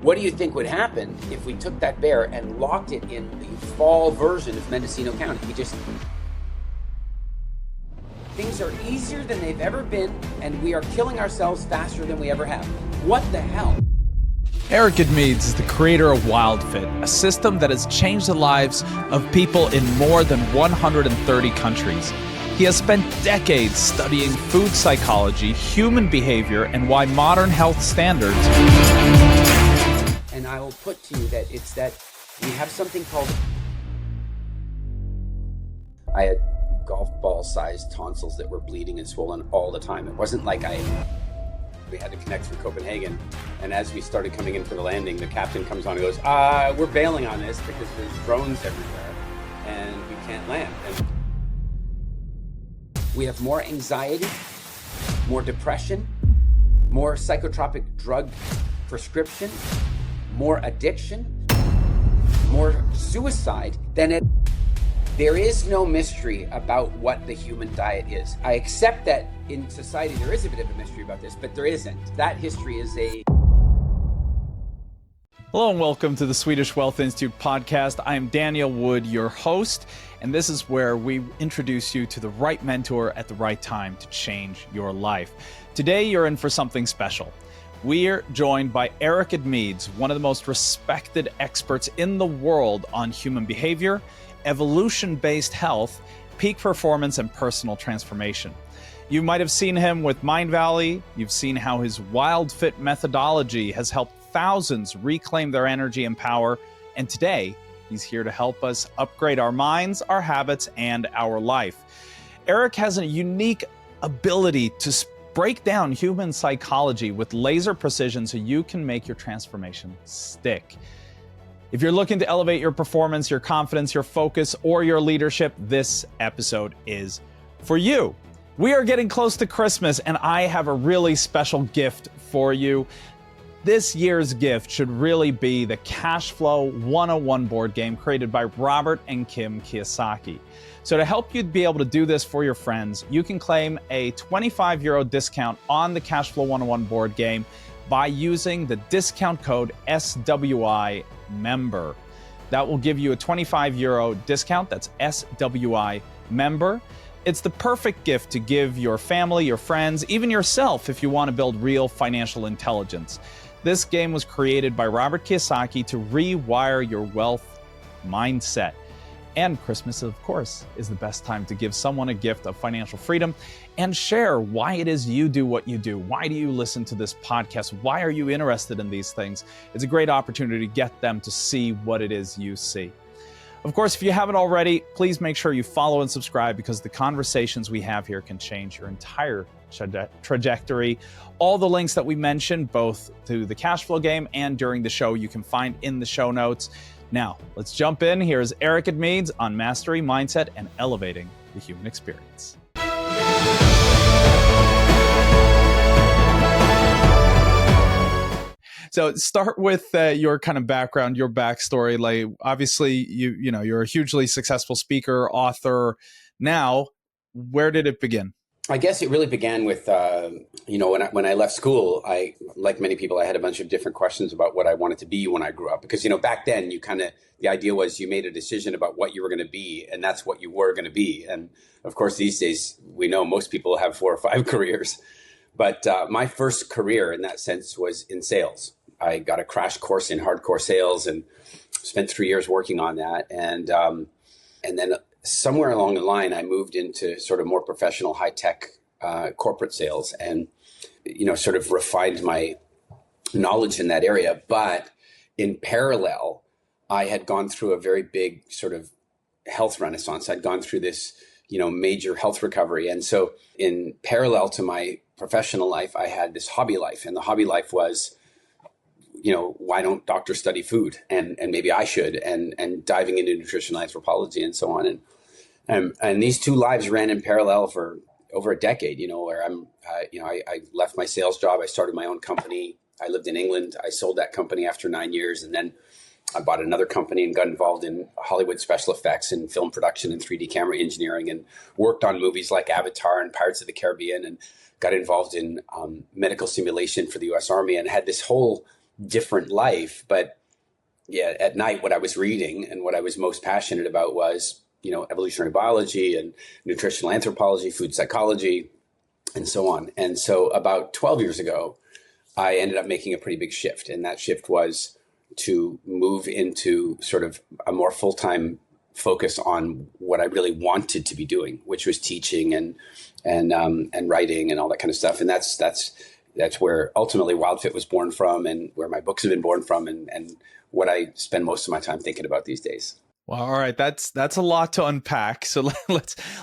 What do you think would happen if we took that bear and locked it in the fall version of Mendocino County? Things are easier than they've ever been, and we are killing ourselves faster than we ever have. What the hell? Eric Edmeades is the creator of WildFit, a system that has changed the lives of people in more than 130 countries. He has spent decades studying food psychology, human behavior, and why modern health standards. And I will put to you that it's that we have something called... I had golf ball sized tonsils that were bleeding and swollen all the time. It wasn't like we had to connect through Copenhagen, and as we started coming in for the landing, the captain comes on and goes, we're bailing on this because there's drones everywhere and we can't land. And we have more anxiety, more depression, more psychotropic drug prescription, more addiction, more suicide than it. There is no mystery about what the human diet is. I accept that in society there is a bit of a mystery about this, but there isn't. That history is a... Hello and welcome to the Swedish Wealth Institute podcast. I am Daniel Wood, your host, and this is where we introduce you to the right mentor at the right time to change your life. Today you're in for something special. We're joined by Eric Edmeades, one of the most respected experts in the world on human behavior, evolution-based health, peak performance, and personal transformation. You might have seen him with Mind Valley. You've seen how his WildFit methodology has helped thousands reclaim their energy and power. And today, he's here to help us upgrade our minds, our habits, and our life. Eric has a unique ability to break down human psychology with laser precision so you can make your transformation stick. If you're looking to elevate your performance, your confidence, your focus, or your leadership, this episode is for you. We are getting close to Christmas, and I have a really special gift for you. This year's gift should really be the Cash Flow 101 board game created by Robert and Kim Kiyosaki. So to help you be able to do this for your friends, you can claim a €25 discount on the Cash Flow 101 board game by using the discount code SWI member. That will give you a €25 discount. That's SWI member. It's the perfect gift to give your family, your friends, even yourself if you want to build real financial intelligence. This game was created by Robert Kiyosaki to rewire your wealth mindset. And Christmas, of course, is the best time to give someone a gift of financial freedom and share why it is you do what you do. Why do you listen to this podcast? Why are you interested in these things? It's a great opportunity to get them to see what it is you see. Of course, if you haven't already, please make sure you follow and subscribe because the conversations we have here can change your entire trajectory. All the links that we mentioned, both to the cash flow game and during the show, you can find in the show notes. Now, let's jump in. Here's Eric Edmeades on mastery, mindset, and elevating the human experience. So start with your kind of background, your backstory. Like, obviously, you're a hugely successful speaker, author. Now, where did it begin? I guess it really began with, when I left school, like many people, I had a bunch of different questions about what I wanted to be when I grew up. Because, back then, the idea was you made a decision about what you were going to be, and that's what you were going to be. And of course, these days, we know most people have 4 or 5 careers. But my first career in that sense was in sales. I got a crash course in hardcore sales and spent 3 years working on that. And then somewhere along the line, I moved into sort of more professional, high-tech corporate sales and, sort of refined my knowledge in that area. But in parallel, I had gone through a very big sort of health renaissance. I'd gone through this, major health recovery. And so in parallel to my professional life, I had this hobby life. And the hobby life was, why don't doctors study food? And maybe I should, and diving into nutritional anthropology and so on. And these two lives ran in parallel for over a decade, where I left my sales job. I started my own company. I lived in England. I sold that company after 9 years. And then I bought another company and got involved in Hollywood special effects and film production and 3D camera engineering and worked on movies like Avatar and Pirates of the Caribbean and got involved in medical simulation for the US Army and had this whole different life. But yeah, at night, what I was reading and what I was most passionate about was, evolutionary biology and nutritional anthropology, food psychology, and so on. And so about 12 years ago, I ended up making a pretty big shift. And that shift was to move into sort of a more full-time focus on what I really wanted to be doing, which was teaching and writing and all that kind of stuff. And that's where ultimately WildFit was born from, and where my books have been born from, and what I spend most of my time thinking about these days. Well, all right, that's a lot to unpack. So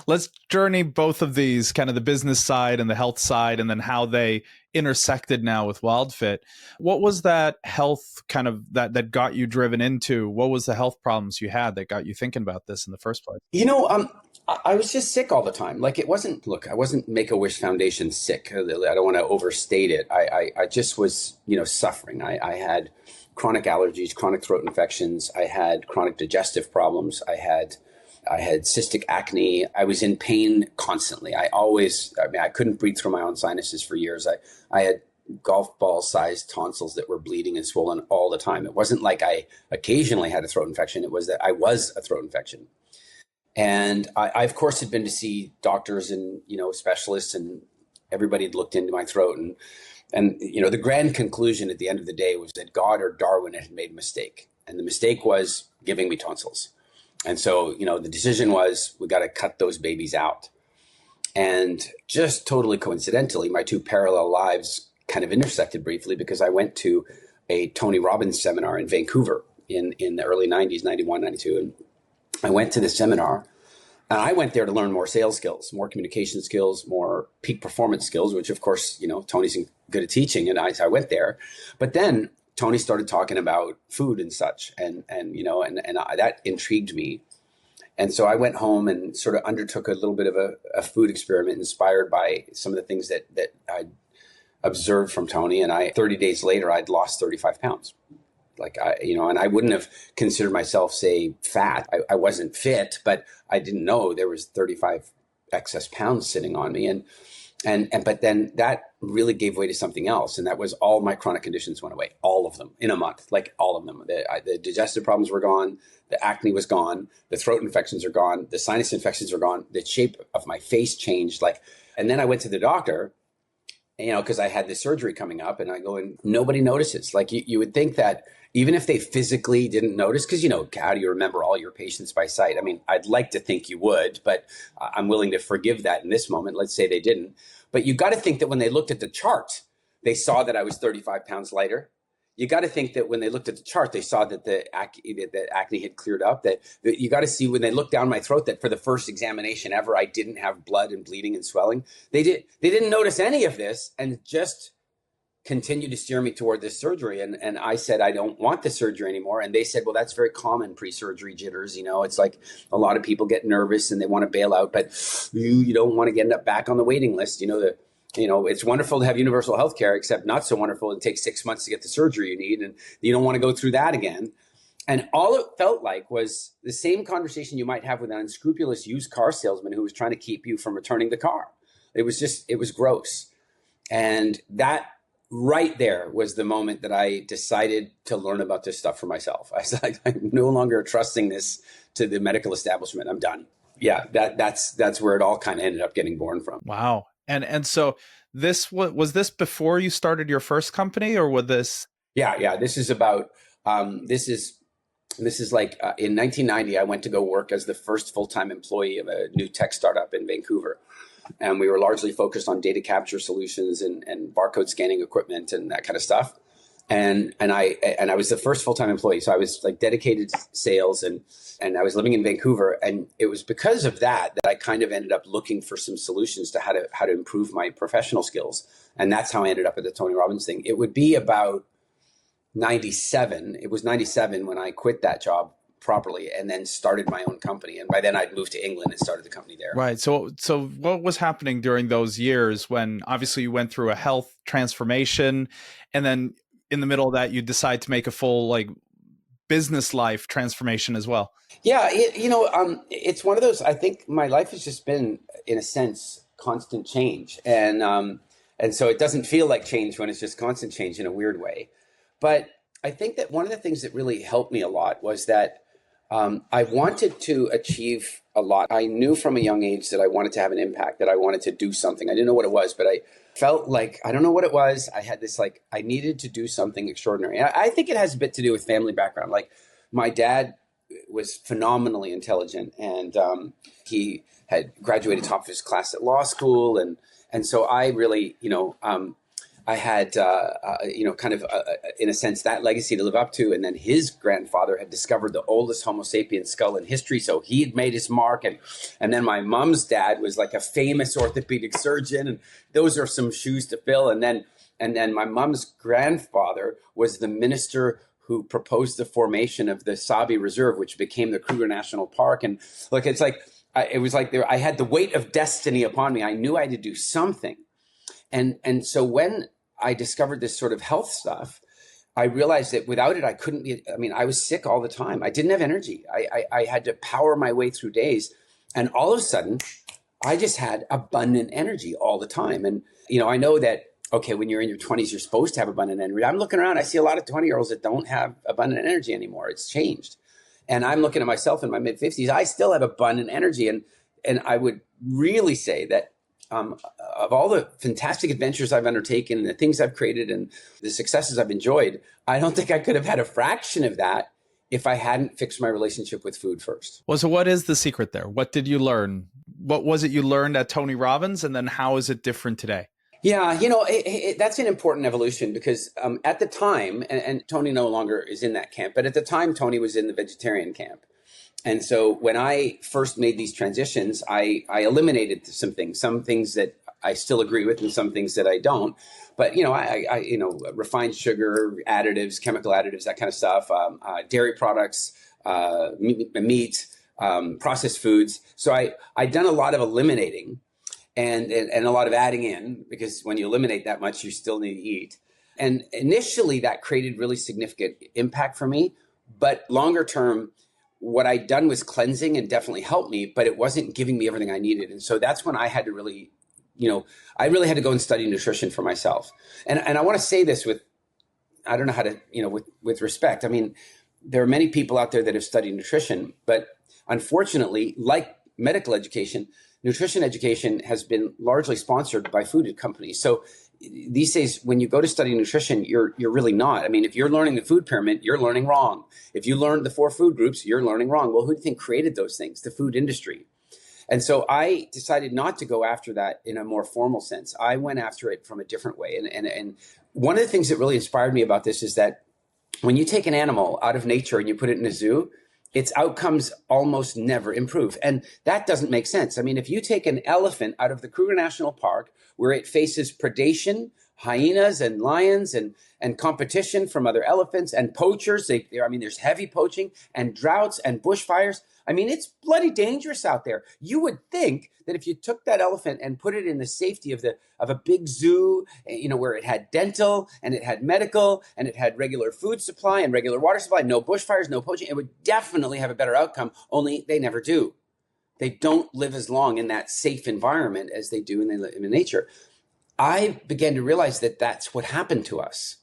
let's journey both of these, kind of the business side and the health side, and then how they intersected now with WildFit. What was that health kind of that got you driven into? What was the health problems you had that got you thinking about this in the first place? I was just sick all the time. Like, I wasn't Make-A-Wish Foundation sick. I don't want to overstate it. I just was, suffering. I had chronic allergies, chronic throat infections. I had chronic digestive problems. I had cystic acne. I was in pain constantly. I couldn't breathe through my own sinuses for years. I had golf ball sized tonsils that were bleeding and swollen all the time. It wasn't like I occasionally had a throat infection. It was that I was a throat infection. And I of course had been to see doctors and, specialists, and everybody had looked into my throat, and the grand conclusion at the end of the day was that God or Darwin had made a mistake. And the mistake was giving me tonsils. And so, the decision was, we got to cut those babies out. And just totally coincidentally, my two parallel lives kind of intersected briefly, because I went to a Tony Robbins seminar in Vancouver in the early 90s, 91, 92. And I went to the seminar, and I went there to learn more sales skills, more communication skills, more peak performance skills, which of course, Tony's good at teaching. And I went there, but then Tony started talking about food and such, and that intrigued me. And so I went home and sort of undertook a little bit of a food experiment inspired by some of the things that I observed from Tony. And 30 days later, I'd lost 35 pounds. And I wouldn't have considered myself, say, fat. I wasn't fit, but I didn't know there was 35 excess pounds sitting on me. But then that really gave way to something else. And that was all my chronic conditions went away, all of them in a month, like all of them. The digestive problems were gone. The acne was gone. The throat infections are gone. The sinus infections are gone. The shape of my face changed. And then I went to the doctor, because I had this surgery coming up, and I go, and nobody notices. Like you would think that even if they physically didn't notice, because, how do you remember all your patients by sight? I mean, I'd like to think you would, but I'm willing to forgive that in this moment. Let's say they didn't. But you got to think that when they looked at the chart, they saw that I was 35 pounds lighter. You got to think that when they looked at the chart, they saw that the acne had cleared up. That you got to see when they looked down my throat that for the first examination ever, I didn't have blood and bleeding and swelling. They didn't notice any of this, and just continued to steer me toward this surgery. And I said, I don't want the surgery anymore. And they said, well, that's very common pre-surgery jitters. It's like a lot of people get nervous and they want to bail out, but you don't want to end up back on the waiting list. It's wonderful to have universal health care, except not so wonderful. It takes 6 months to get the surgery you need, and you don't want to go through that again. And all it felt like was the same conversation you might have with an unscrupulous used car salesman who was trying to keep you from returning the car. It was gross. And that right there was the moment that I decided to learn about this stuff for myself. I was like, I'm no longer trusting this to the medical establishment. I'm done. Yeah, that's where it all kind of ended up getting born from. Wow. And so was this before you started your first company, or was this? Yeah. This is about, this is like in 1990, I went to go work as the first full-time employee of a new tech startup in Vancouver. And we were largely focused on data capture solutions and barcode scanning equipment and that kind of stuff. And I was the first full-time employee. So I was like dedicated to sales, and I was living in Vancouver. And it was because of that I kind of ended up looking for some solutions to how to improve my professional skills. And that's how I ended up at the Tony Robbins thing. It would be about 97. It was 97 when I quit that job properly and then started my own company. And by then I'd moved to England and started the company there. Right. So what was happening during those years when obviously you went through a health transformation, and then in the middle of that, you decide to make a full business life transformation as well? Yeah. It's one of those, I think my life has just been, in a sense, constant change. And so it doesn't feel like change when it's just constant change in a weird way. But I think that one of the things that really helped me a lot was that I wanted to achieve a lot. I knew from a young age that I wanted to have an impact, that I wanted to do something. I didn't know what it was, but I felt like, I don't know what it was. I had this, like, I needed to do something extraordinary. And I think it has a bit to do with family background. Like, my dad was phenomenally intelligent, and he had graduated top of his class at law school. And so I really, I had, kind of, in a sense, that legacy to live up to. And then his grandfather had discovered the oldest Homo sapien skull in history. So he had made his mark. And then my mom's dad was like a famous orthopedic surgeon. And those are some shoes to fill. And then my mom's grandfather was the minister who proposed the formation of the Sabi Reserve, which became the Kruger National Park. And look, it's like, it was like I had the weight of destiny upon me. I knew I had to do something. And so when I discovered this sort of health stuff, I realized that without it, I couldn't be, I was sick all the time. I didn't have energy. I had to power my way through days. And all of a sudden, I just had abundant energy all the time. And, I know that, okay, when you're in your 20s, you're supposed to have abundant energy. I'm looking around, I see a lot of 20-year-olds that don't have abundant energy anymore. It's changed. And I'm looking at myself in my mid-50s, I still have abundant energy. And I would really say that of all the fantastic adventures I've undertaken and the things I've created and the successes I've enjoyed, I don't think I could have had a fraction of that if I hadn't fixed my relationship with food first. Well, so what is the secret there? What did you learn? What was it you learned at Tony Robbins? And then how is it different today? Yeah, that's an important evolution because at the time, and Tony no longer is in that camp, but at the time, Tony was in the vegetarian camp. And so when I first made these transitions, I eliminated some things that I still agree with and some things that I don't. But, refined sugar, additives, chemical additives, that kind of stuff, dairy products, meat, processed foods. So I'd done a lot of eliminating and a lot of adding in, because when you eliminate that much, you still need to eat. And initially that created really significant impact for me. But longer term, what I'd done was cleansing and definitely helped me, but it wasn't giving me everything I needed. And so that's when I had to really, I really had to go and study nutrition for myself. And I want to say this with, I don't know how to, with respect. There are many people out there that have studied nutrition, but unfortunately, like medical education, nutrition education has been largely sponsored by food companies. So these days, when you go to study nutrition, you're really not. If you're learning the food pyramid, you're learning wrong. If you learned the 4 food groups, you're learning wrong. Well, who do you think created those things? The food industry. And so I decided not to go after that in a more formal sense. I went after it from a different way. And one of the things that really inspired me about this is that when you take an animal out of nature and you put it in a zoo, its outcomes almost never improve. And that doesn't make sense. If you take an elephant out of the Kruger National Park, where it faces predation, hyenas and lions and competition from other elephants and poachers, there's heavy poaching and droughts and bushfires. It's bloody dangerous out there. You would think that if you took that elephant and put it in the safety of a big zoo, where it had dental and it had medical and it had regular food supply and regular water supply, no bushfires, no poaching, it would definitely have a better outcome, only they never do. They don't live as long in that safe environment as they do when they live in nature. I began to realize that that's what happened to us.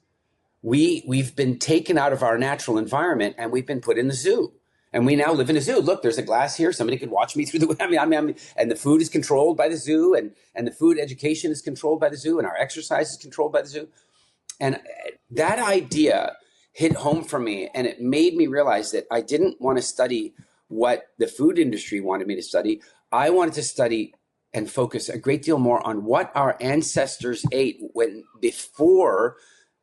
We've been taken out of our natural environment and we've been put in the zoo. And we now live in a zoo. Look, there's a glass here. Somebody could watch me through the, and the food is controlled by the zoo, and the food education is controlled by the zoo, and our exercise is controlled by the zoo. And that idea hit home for me, and it made me realize that I didn't want to study what the food industry wanted me to study. I wanted to study and focus a great deal more on what our ancestors ate before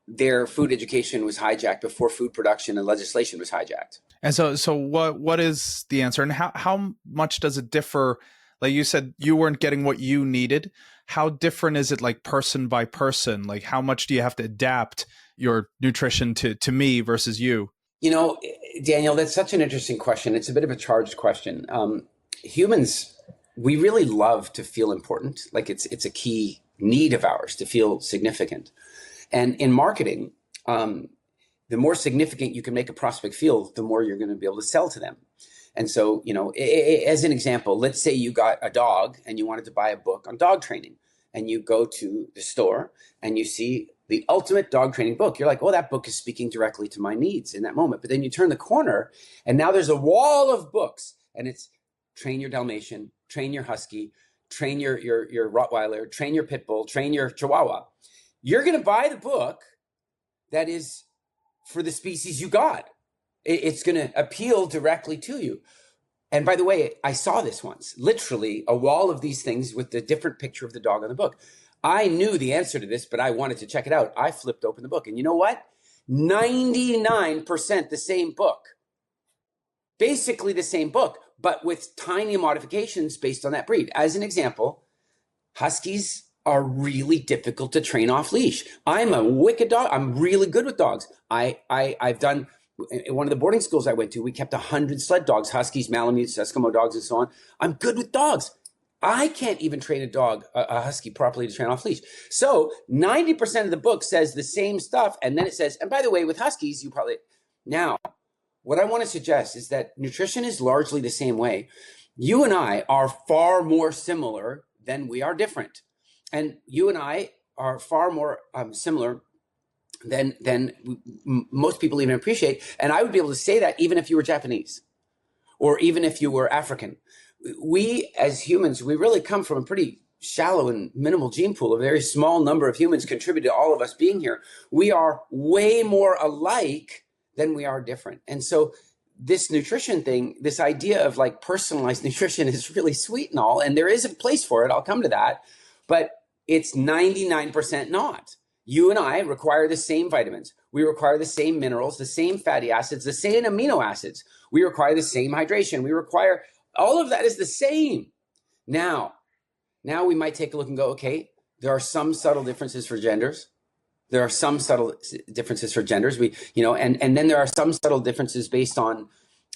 their food education was hijacked, before food production and legislation was hijacked. And so what is the answer, and how much does it differ? Like you said, you weren't getting what you needed. How different is it, like person by person? Like how much do you have to adapt your nutrition to me versus you? Daniel, that's such an interesting question. It's a bit of a charged question. Humans, we really love to feel important. Like it's a key need of ours to feel significant. And in marketing, the more significant you can make a prospect feel, the more you're going to be able to sell to them. And so, as an example, let's say you got a dog and you wanted to buy a book on dog training, and you go to the store and you see the ultimate dog training book. You're like, oh, that book is speaking directly to my needs in that moment. But then you turn the corner and now there's a wall of books, and it's train your Dalmatian, train your Husky, train your Rottweiler, train your Pit Bull, train your Chihuahua. You're going to buy the book that is for the species you got. It's going to appeal directly to you. And by the way, I saw this once, literally a wall of these things with the different picture of the dog on the book. I knew the answer to this, but I wanted to check it out. I flipped open the book, and you know what? 99% the same book. Basically the same book, but with tiny modifications based on that breed. As an example, Huskies are really difficult to train off leash. I'm a wicked dog. I'm really good with dogs. I've done, in one of the boarding schools I went to, we kept 100 sled dogs, Huskies, Malamutes, Eskimo dogs, and so on. I'm good with dogs. I can't even train a Husky properly to train off leash. So 90% of the book says the same stuff. And then it says, and by the way, with Huskies, now, what I want to suggest is that nutrition is largely the same way. You and I are far more similar than we are different. And you and I are far more similar than most people even appreciate. And I would be able to say that even if you were Japanese or even if you were African. We as humans, we really come from a pretty shallow and minimal gene pool. A very small number of humans contribute to all of us being here. We are way more alike than we are different. And so this nutrition thing, this idea of like personalized nutrition is really sweet and all, and there is a place for it. I'll come to that, but it's 99% not. You and I require the same vitamins. We require the same minerals, the same fatty acids, the same amino acids. We require the same hydration. We require all of that is the same. Now we might take a look and go, okay, there are some subtle differences for genders. There are some subtle differences for genders. And then there are some subtle differences based on,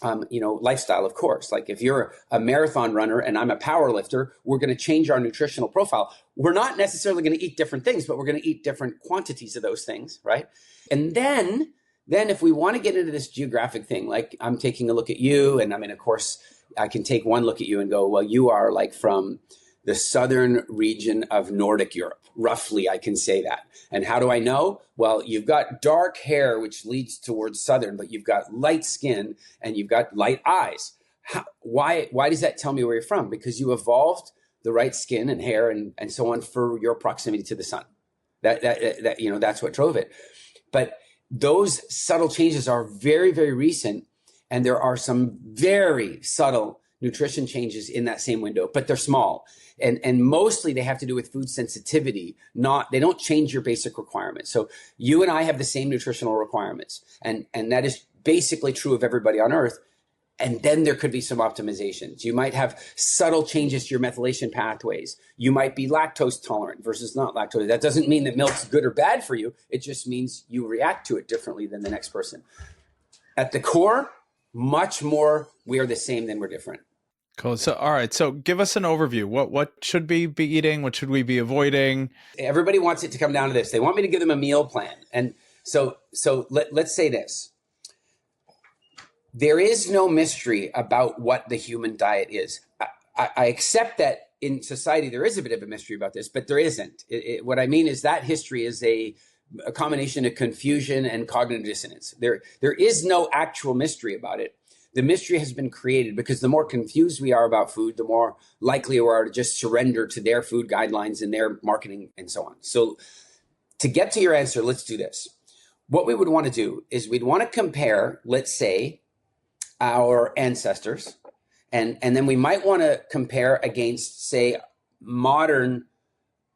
lifestyle, of course. Like if you're a marathon runner and I'm a power lifter, we're going to change our nutritional profile. We're not necessarily going to eat different things, but we're going to eat different quantities of those things, right? And then if we want to get into this geographic thing, like I'm taking a look at you, and I mean, of course, I can take one look at you and go, well, you are like from the southern region of Nordic Europe. Roughly, I can say that. And how do I know? Well, you've got dark hair, which leads towards southern, but you've got light skin and you've got light eyes. Why does that tell me where you're from? Because you evolved the right skin and hair and so on for your proximity to the sun. That's what drove it. But those subtle changes are very, very recent. And there are some very subtle nutrition changes in that same window, but they're small. And mostly they have to do with food sensitivity, they don't change your basic requirements. So you and I have the same nutritional requirements. And that is basically true of everybody on earth. And then there could be some optimizations. You might have subtle changes to your methylation pathways. You might be lactose tolerant versus not lactose. That doesn't mean that milk's good or bad for you. It just means you react to it differently than the next person. At the core, much more we are the same than we're different. Cool. So, all right. So give us an overview. What should we be eating? What should we be avoiding? Everybody wants it to come down to this. They want me to give them a meal plan. And so let's say this. There is no mystery about what the human diet is. I accept that in society, there is a bit of a mystery about this, but there isn't. What I mean is that history is a combination of confusion and cognitive dissonance. There is no actual mystery about it. The mystery has been created because the more confused we are about food, the more likely we are to just surrender to their food guidelines and their marketing and so on. So to get to your answer, let's do this. What we would want to do is we'd want to compare, let's say, our ancestors, and then we might want to compare against, say, modern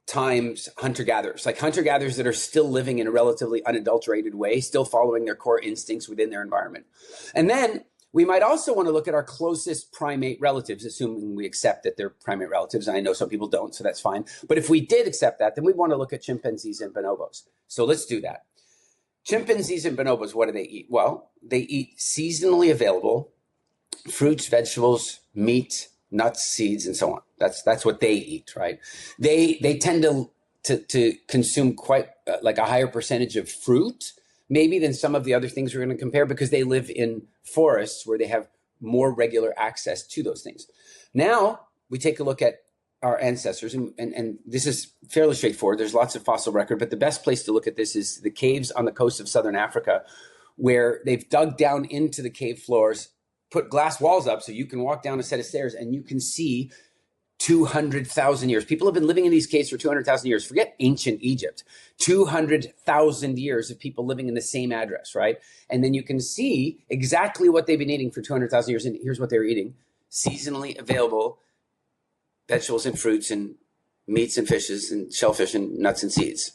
times hunter-gatherers, like hunter-gatherers that are still living in a relatively unadulterated way, still following their core instincts within their environment. And then we might also want to look at our closest primate relatives, assuming we accept that they're primate relatives. And I know some people don't, so that's fine. But if we did accept that, then we'd want to look at chimpanzees and bonobos. So let's do that. Chimpanzees and bonobos, what do they eat? Well, they eat seasonally available fruits, vegetables, meat, nuts, seeds, and so on. That's what they eat, right? They tend to consume quite like a higher percentage of fruit, maybe than some of the other things we're going to compare, because they live in forests where they have more regular access to those things. Now we take a look at our ancestors, and this is fairly straightforward. There's lots of fossil record, but the best place to look at this is the caves on the coast of southern Africa, where they've dug down into the cave floors, put glass walls up so you can walk down a set of stairs and you can see 200,000 years. People have been living in these caves for 200,000 years. Forget ancient Egypt. 200,000 years of people living in the same address, right? And then you can see exactly what they've been eating for 200,000 years. And here's what they're eating: seasonally available vegetables and fruits and meats and fishes and shellfish and nuts and seeds.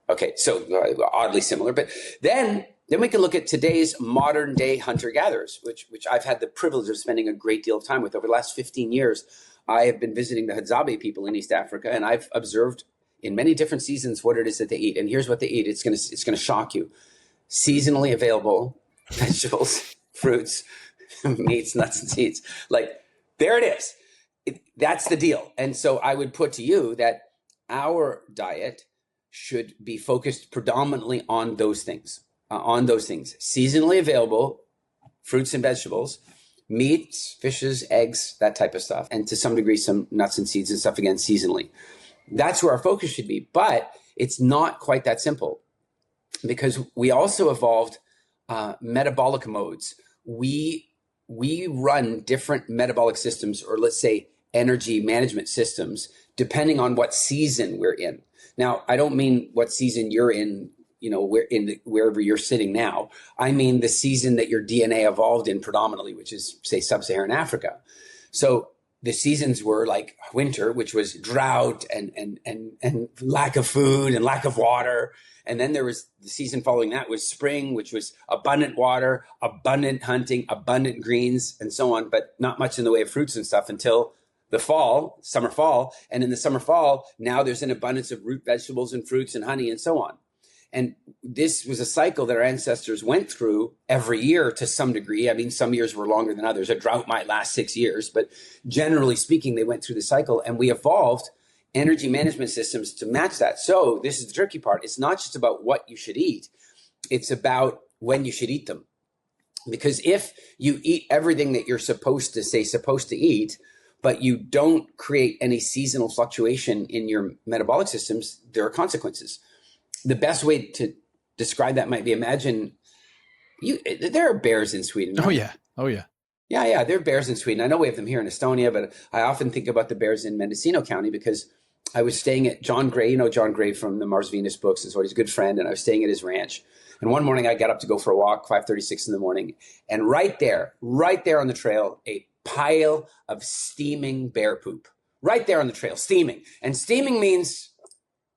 Okay, so oddly similar. But then we can look at today's modern day hunter-gatherers, which I've had the privilege of spending a great deal of time with. Over the last 15 years, I have been visiting the Hadzabe people in East Africa, and I've observed in many different seasons what it is that they eat. And here's what they eat. It's gonna shock you. Seasonally available vegetables, fruits, meats, nuts, and seeds. Like, there it is. That's the deal. And so I would put to you that our diet should be focused predominantly on those things, seasonally available fruits and vegetables, meats, fishes, eggs, that type of stuff. And to some degree, some nuts and seeds and stuff, again, seasonally. That's where our focus should be. But it's not quite that simple, because we also evolved metabolic modes. We run different metabolic systems, or let's say energy management systems, depending on what season we're in. Now, I don't mean what season you're in, wherever you're sitting now. I mean the season that your DNA evolved in predominantly, which is, say, sub-Saharan Africa. So the seasons were like winter, which was drought and lack of food and lack of water. And then there was the season following that was spring, which was abundant water, abundant hunting, abundant greens, and so on, but not much in the way of fruits and stuff until the fall, summer, fall. And in the summer, fall, now there's an abundance of root vegetables and fruits and honey and so on. And this was a cycle that our ancestors went through every year to some degree. I mean, some years were longer than others. A drought might last 6 years, but generally speaking, they went through the cycle, and we evolved energy management systems to match that. So this is the tricky part. It's not just about what you should eat. It's about when you should eat them. Because if you eat everything that you're supposed to eat, but you don't create any seasonal fluctuation in your metabolic systems, there are consequences. The best way to describe that might be, imagine there are bears in Sweden. Right? Oh yeah. Yeah. There are bears in Sweden. I know we have them here in Estonia, but I often think about the bears in Mendocino County, because I was staying at John Gray. You know John Gray from the Mars Venus books, and so he's a good friend. And I was staying at his ranch. And one morning I got up to go for a walk, 5:36 in the morning. And right there on the trail, a pile of steaming bear poop. Right there on the trail, steaming. And steaming means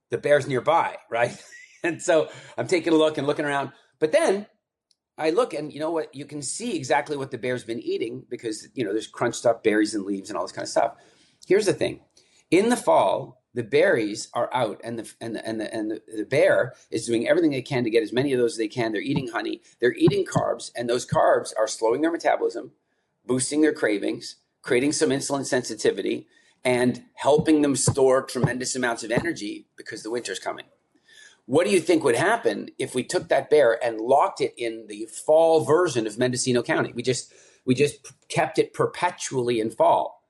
the bear's nearby, right? And so I'm taking a look and looking around. But then I look, and you know what? You can see exactly what the bear's been eating, because, there's crunched up berries and leaves and all this kind of stuff. Here's the thing. In the fall, the berries are out, and the bear is doing everything they can to get as many of those as they can. They're eating honey. They're eating carbs, and those carbs are slowing their metabolism, boosting their cravings, creating some insulin sensitivity, and helping them store tremendous amounts of energy because the winter's coming. What do you think would happen if we took that bear and locked it in the fall version of Mendocino County? We just kept it perpetually in fall.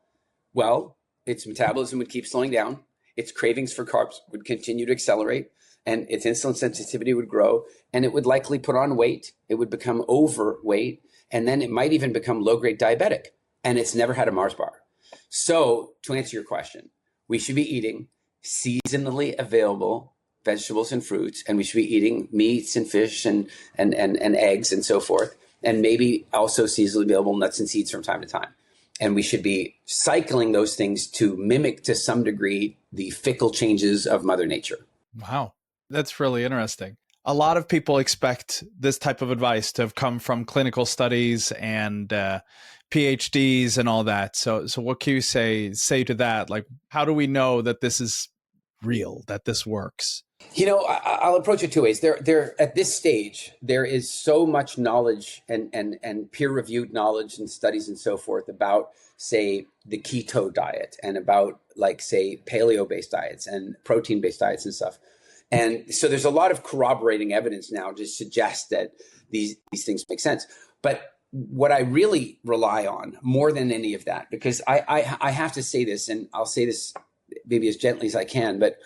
Well, its metabolism would keep slowing down. Its cravings for carbs would continue to accelerate, and its insulin sensitivity would grow, and it would likely put on weight. It would become overweight, and then it might even become low-grade diabetic, and it's never had a Mars bar. So to answer your question, we should be eating seasonally available vegetables and fruits, and we should be eating meats and fish and eggs and so forth, and maybe also seasonally available nuts and seeds from time to time. And we should be cycling those things to mimic, to some degree, the fickle changes of Mother Nature. Wow, that's really interesting. A lot of people expect this type of advice to have come from clinical studies and PhDs and all that. So what can you say to that? Like, how do we know that this is real, that this works? I'll approach it two ways. There at this stage, there is so much knowledge and peer-reviewed knowledge and studies and so forth about, say, the keto diet, and about, like, say, paleo-based diets and protein-based diets and stuff. And so there's a lot of corroborating evidence now to suggest that these things make sense. But what I really rely on more than any of that, because I have to say this, and I'll say this maybe as gently as I can, but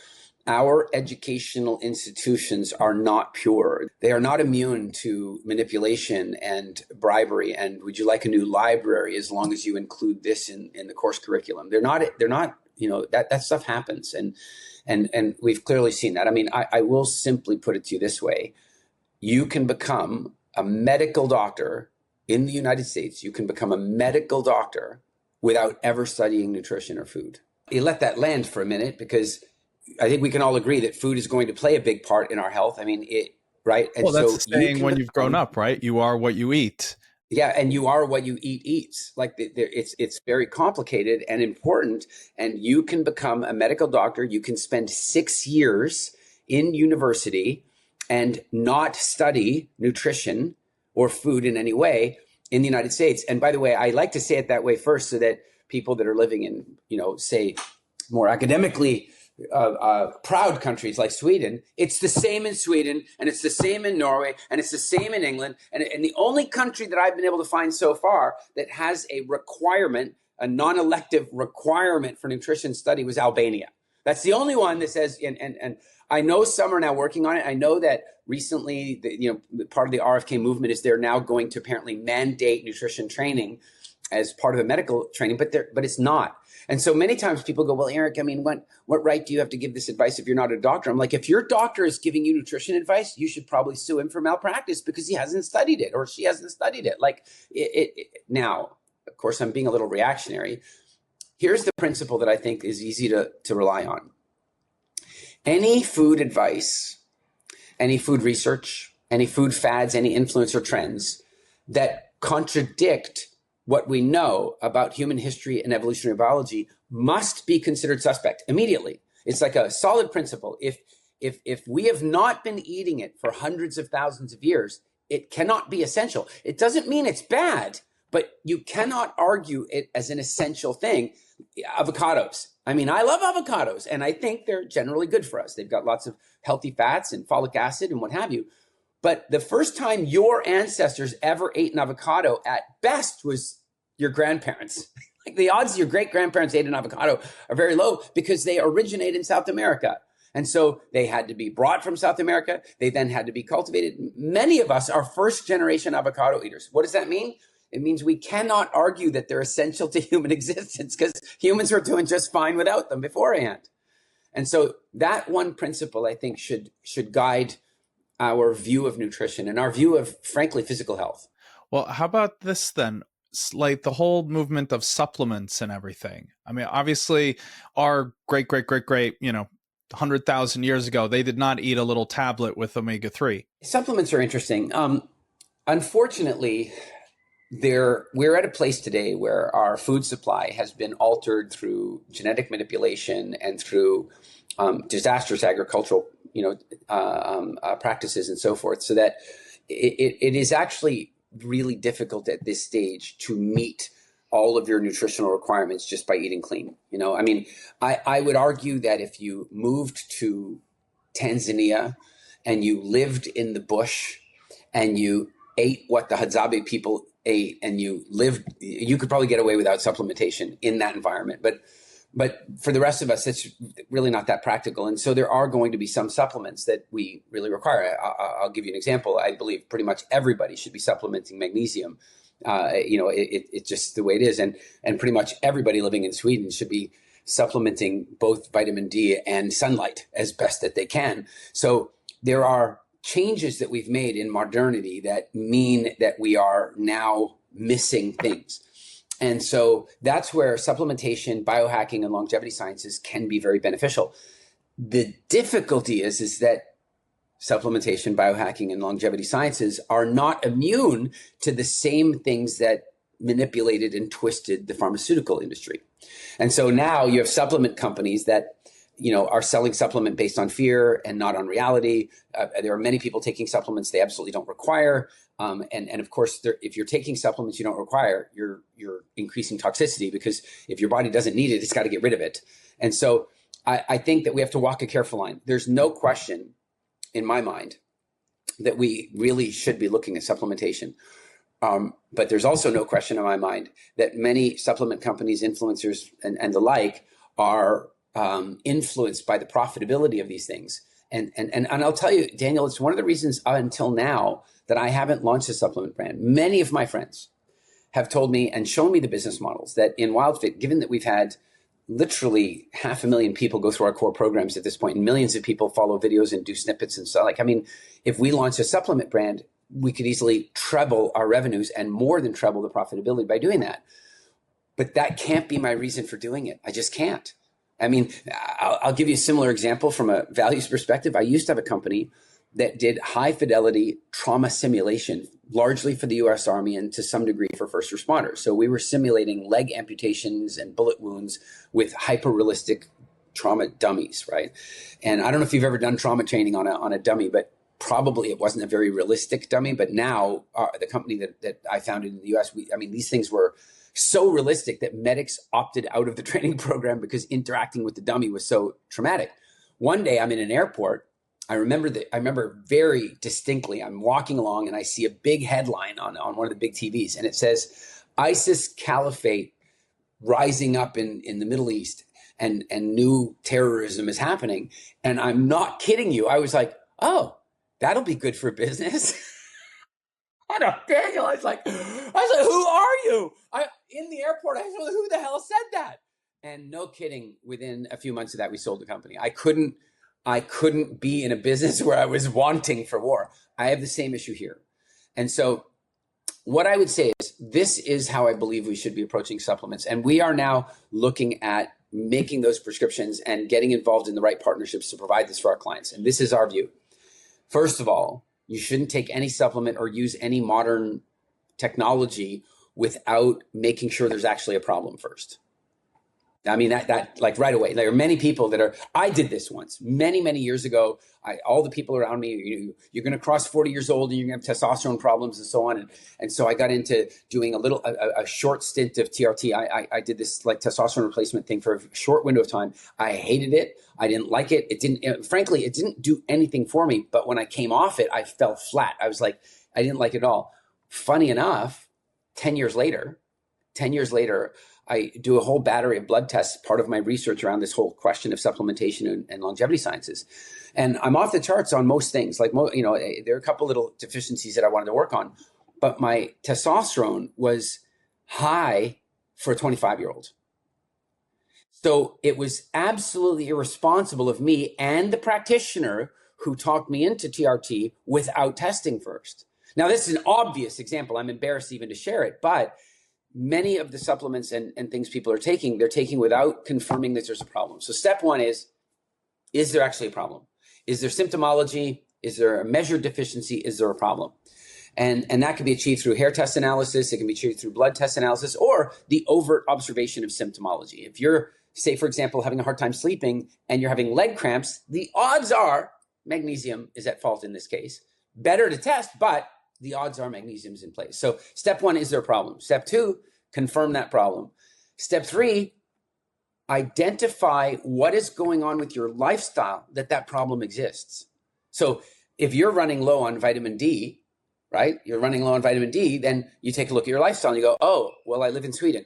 our educational institutions are not pure. They are not immune to manipulation and bribery. And would you like a new library as long as you include this in the course curriculum? They're not, that stuff happens. And we've clearly seen that. I mean, I will simply put it to you this way. You can become a medical doctor in the United States. You can become a medical doctor without ever studying nutrition or food. You let that land for a minute, because I think we can all agree that food is going to play a big part in our health. I mean, right? And well, that's the saying when you've grown up, right? You are what you eat. Yeah, and you are what you eat eats. Like it's very complicated and important. And you can become a medical doctor. You can spend 6 years in university and not study nutrition or food in any way in the United States. And by the way, I like to say it that way first, so that people that are living in, say, more academically proud countries like Sweden, it's the same in Sweden, and it's the same in Norway, and it's the same in England. And the only country that I've been able to find so far that has a requirement, a non-elective requirement for nutrition study, was Albania. That's the only one that says, and I know some are now working on it. I know that recently, part of the RFK movement is they're now going to apparently mandate nutrition training as part of the medical training, but it's not. And so many times people go, well, Eric, I mean, what right do you have to give this advice if you're not a doctor? I'm like, if your doctor is giving you nutrition advice, you should probably sue him for malpractice because he hasn't studied it or she hasn't studied it. Like now, of course, I'm being a little reactionary. Here's the principle that I think is easy to rely on. Any food advice, any food research, any food fads, any influencer trends that contradict what we know about human history and evolutionary biology must be considered suspect immediately. It's like a solid principle. If we have not been eating it for hundreds of thousands of years, it cannot be essential. It doesn't mean it's bad, but you cannot argue it as an essential thing. Avocados. I mean, I love avocados, and I think they're generally good for us. They've got lots of healthy fats and folic acid and what have you. But the first time your ancestors ever ate an avocado at best was your grandparents. Like the odds your great-grandparents ate an avocado are very low because they originate in South America. And so they had to be brought from South America. They then had to be cultivated. Many of us are first-generation avocado eaters. What does that mean? It means we cannot argue that they're essential to human existence because humans were doing just fine without them beforehand. And so that one principle, I think, should guide our view of nutrition and our view of, frankly, physical health. Well, how about this then? Like the whole movement of supplements and everything. I mean, obviously, our great, 100,000 years ago, they did not eat a little tablet with omega-3. Supplements are interesting. Unfortunately, we're at a place today where our food supply has been altered through genetic manipulation and through disastrous agricultural practices and so forth, so that it is actually really difficult at this stage to meet all of your nutritional requirements just by eating clean. I mean, I would argue that if you moved to Tanzania and you lived in the bush and you ate what the Hadzabe people ate and you could probably get away without supplementation in that environment. But for the rest of us, it's really not that practical. And so there are going to be some supplements that we really require. I'll give you an example. I believe pretty much everybody should be supplementing magnesium. It's just the way it is. And pretty much everybody living in Sweden should be supplementing both vitamin D and sunlight as best that they can. So there are changes that we've made in modernity that mean that we are now missing things. And so that's where supplementation, biohacking, and longevity sciences can be very beneficial. The difficulty is that supplementation, biohacking, and longevity sciences are not immune to the same things that manipulated and twisted the pharmaceutical industry. And so now you have supplement companies that are selling supplement based on fear and not on reality. There are many people taking supplements they absolutely don't require. And of course, if you're taking supplements you don't require, you're increasing toxicity, because if your body doesn't need it, it's got to get rid of it. And so I think that we have to walk a careful line. There's no question in my mind that we really should be looking at supplementation. But there's also no question in my mind that many supplement companies, influencers, and the like are influenced by the profitability of these things. And I'll tell you, Daniel, it's one of the reasons until now that I haven't launched a supplement brand. Many of my friends have told me and shown me the business models that in WildFit, given that we've had literally 500,000 people go through our core programs at this point, and millions of people follow videos and do snippets and so, like, I mean, if we launch a supplement brand, we could easily treble our revenues and more than treble the profitability by doing that. But that can't be my reason for doing it. I just can't. I mean, I'll give you a similar example from a values perspective. I used to have a company that did high fidelity trauma simulation, largely for the US Army and to some degree for first responders. So we were simulating leg amputations and bullet wounds with hyper realistic trauma dummies, right? And I don't know if you've ever done trauma training on a dummy, but probably it wasn't a very realistic dummy. But now the company that I founded in the US, these things were so realistic that medics opted out of the training program because interacting with the dummy was so traumatic. One day I'm in an airport. I remember very distinctly, I'm walking along and I see a big headline on one of the big TVs, and it says, ISIS caliphate rising up in the Middle East and new terrorism is happening. And I'm not kidding you. I was like, oh, that'll be good for business. I know, Daniel, I was like, who are you? In the airport, I was like, who the hell said that? And no kidding, within a few months of that, we sold the company. I couldn't be in a business where I was wanting for war. I have the same issue here. And so what I would say is this is how I believe we should be approaching supplements. And we are now looking at making those prescriptions and getting involved in the right partnerships to provide this for our clients. And this is our view. First of all, you shouldn't take any supplement or use any modern technology without making sure there's actually a problem first. I mean, that like right away, there are many people I did this once many, many years ago. All the people around me, you're going to cross 40 years old and you're going to have testosterone problems and so on. And so I got into doing a short stint of TRT. I did this like testosterone replacement thing for a short window of time. I hated it. I didn't like it. Frankly, it didn't do anything for me. But when I came off it, I fell flat. I was like, I didn't like it at all. Funny enough, 10 years later, I do a whole battery of blood tests, part of my research around this whole question of supplementation and longevity sciences. And I'm off the charts on most things. Like, there are a couple little deficiencies that I wanted to work on, but my testosterone was high for a 25-year-old. So it was absolutely irresponsible of me and the practitioner who talked me into TRT without testing first. Now, this is an obvious example. I'm embarrassed even to share it, but many of the supplements and things people are taking, they're taking without confirming that there's a problem. So step one is there actually a problem? Is there symptomology? Is there a measured deficiency? Is there a problem? And that can be achieved through hair test analysis. It can be achieved through blood test analysis or the overt observation of symptomology. If you're, say, for example, having a hard time sleeping and you're having leg cramps, the odds are magnesium is at fault in this case. Better to test, but the odds are magnesium is in place. So step one, is there a problem? Step two, confirm that problem. Step three, identify what is going on with your lifestyle that problem exists. So if you're running low on vitamin D, right? You're running low on vitamin D, then you take a look at your lifestyle and you go, oh, well, I live in Sweden.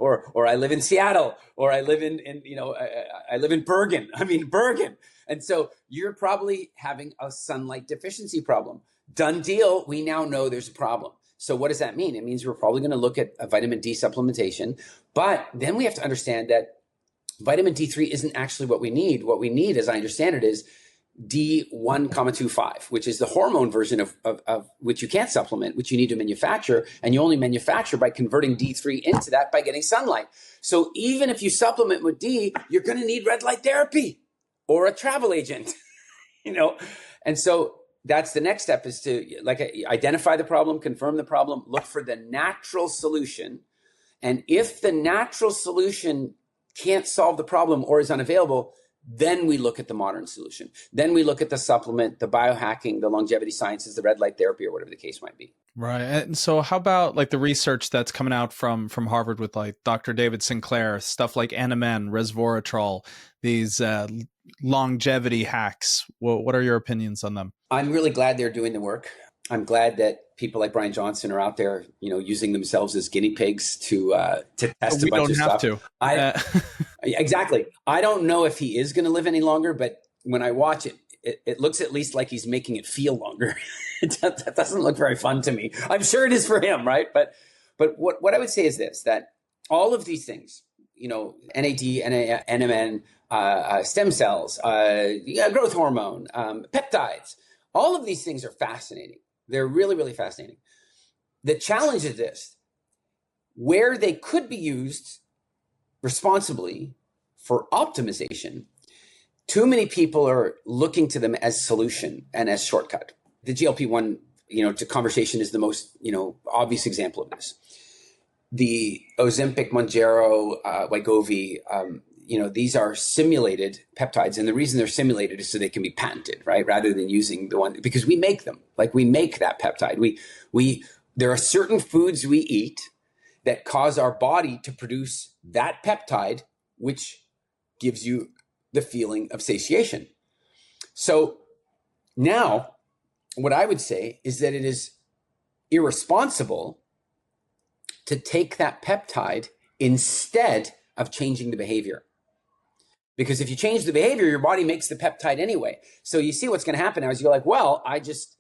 or I live in Seattle, or I live I live in Bergen. Bergen. And so you're probably having a sunlight deficiency problem. Done deal. We now know there's a problem. So what does that mean? It means we're probably going to look at a vitamin D supplementation, but then we have to understand that vitamin D3 isn't actually what we need. What we need, as I understand it, is D1,25, which is the hormone version of which you can't supplement, which you need to manufacture. And you only manufacture by converting D3 into that by getting sunlight. So even if you supplement with D, you're going to need red light therapy or a travel agent, And so that's the next step, is to identify the problem, confirm the problem, look for the natural solution. And if the natural solution can't solve the problem or is unavailable, then we look at the modern solution. Then we look at the supplement, the biohacking, the longevity sciences, the red light therapy, or whatever the case might be. Right. And so how about like the research that's coming out from Harvard with like Dr. David Sinclair, stuff like NMN, resveratrol, these longevity hacks? What are your opinions on them? I'm really glad they're doing the work. I'm glad that people like Brian Johnson are out there, using themselves as guinea pigs to test a bunch of stuff. We don't have to. Exactly. I don't know if he is going to live any longer, but when I watch it, it looks at least like he's making it feel longer. That doesn't look very fun to me. I'm sure it is for him, right? But what I would say is this, that all of these things, NAD, NMN, stem cells, growth hormone, peptides, all of these things are fascinating. They're really, really fascinating. The challenge is this: where they could be used responsibly for optimization, too many people are looking to them as solution and as shortcut. The GLP-1, conversation is the most, obvious example of this. The Ozempic, Mounjaro, Wegovy, these are simulated peptides. And the reason they're simulated is so they can be patented, right? Rather than using the one, because we make them, like we make that peptide. There are certain foods we eat that cause our body to produce that peptide, which gives you the feeling of satiation. So now what I would say is that it is irresponsible to take that peptide instead of changing the behavior. Because if you change the behavior, your body makes the peptide anyway. So you see what's going to happen now is you're like, well, I just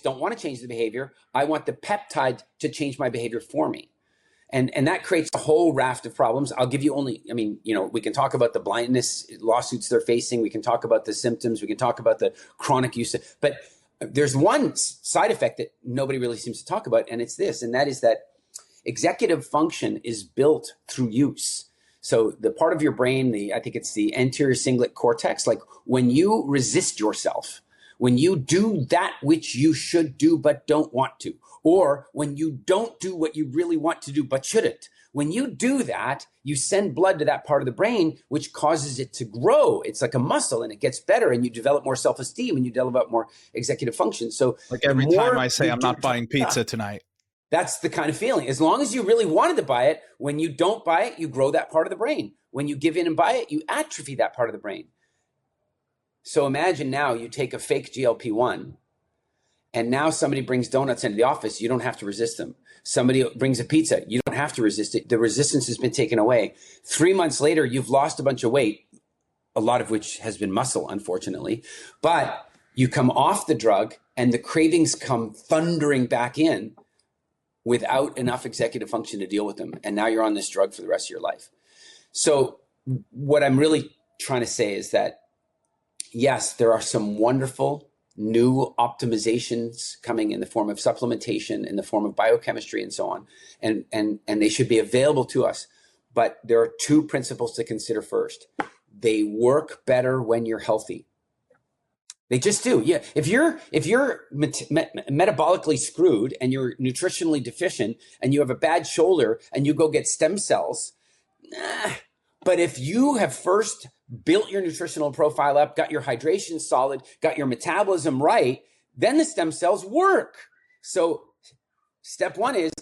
don't want to change the behavior. I want the peptide to change my behavior for me. And that creates a whole raft of problems. I'll give you we can talk about the blindness lawsuits they're facing. We can talk about the symptoms. We can talk about the chronic use. But there's one side effect that nobody really seems to talk about, and it's this, and that is that executive function is built through use. So the part of your brain, I think it's the anterior cingulate cortex, like when you resist yourself, when you do that which you should do but don't want to, or when you don't do what you really want to do but shouldn't. When you do that, you send blood to that part of the brain, which causes it to grow. It's like a muscle, and it gets better, and you develop more self-esteem, and you develop more executive function. So like every time I say I'm not buying pizza tonight. That's the kind of feeling. As long as you really wanted to buy it, when you don't buy it, you grow that part of the brain. When you give in and buy it, you atrophy that part of the brain. So imagine now you take a fake GLP-1, and now somebody brings donuts into the office. You don't have to resist them. Somebody brings a pizza. You don't have to resist it. The resistance has been taken away. 3 months later, you've lost a bunch of weight, a lot of which has been muscle, unfortunately. But you come off the drug, and the cravings come thundering back in without enough executive function to deal with them. And now you're on this drug for the rest of your life. So what I'm really trying to say is that, yes, there are some wonderful new optimizations coming in the form of supplementation, in the form of biochemistry, and so on. And they should be available to us. But there are two principles to consider first. They work better when you're healthy. They just do. Yeah. If you're metabolically screwed and you're nutritionally deficient and you have a bad shoulder and you go get stem cells, but if you have first built your nutritional profile up, got your hydration solid, got your metabolism right, then the stem cells work. So step one is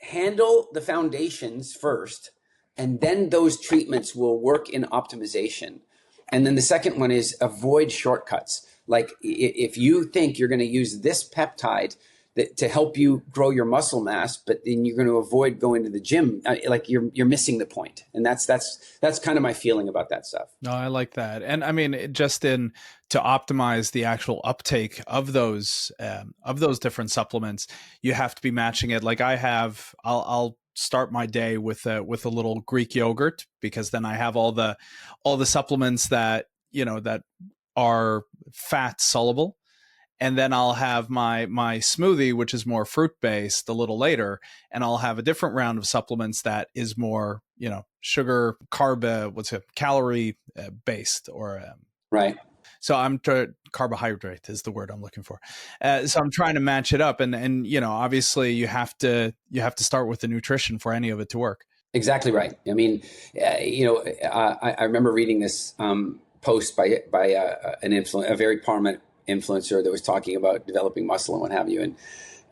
handle the foundations first, and then those treatments will work in optimization. And then the second one is avoid shortcuts. Like if you think you're going to use this peptide to help you grow your muscle mass, but then you're going to avoid going to the gym, like you're missing the point. And that's kind of my feeling about that stuff. No, I like that. And I mean, just to optimize the actual uptake of those different supplements, you have to be matching it. Like I'll start my day with a little Greek yogurt, because then I have all the supplements that are fat soluble. And then I'll have my smoothie, which is more fruit based, a little later, and I'll have a different round of supplements that is more, sugar, calorie based, or right. So carbohydrate is the word I'm looking for. So I'm trying to match it up, and obviously you have to start with the nutrition for any of it to work. Exactly right. I mean, I remember reading this post by a very prominent influencer that was talking about developing muscle and what have you.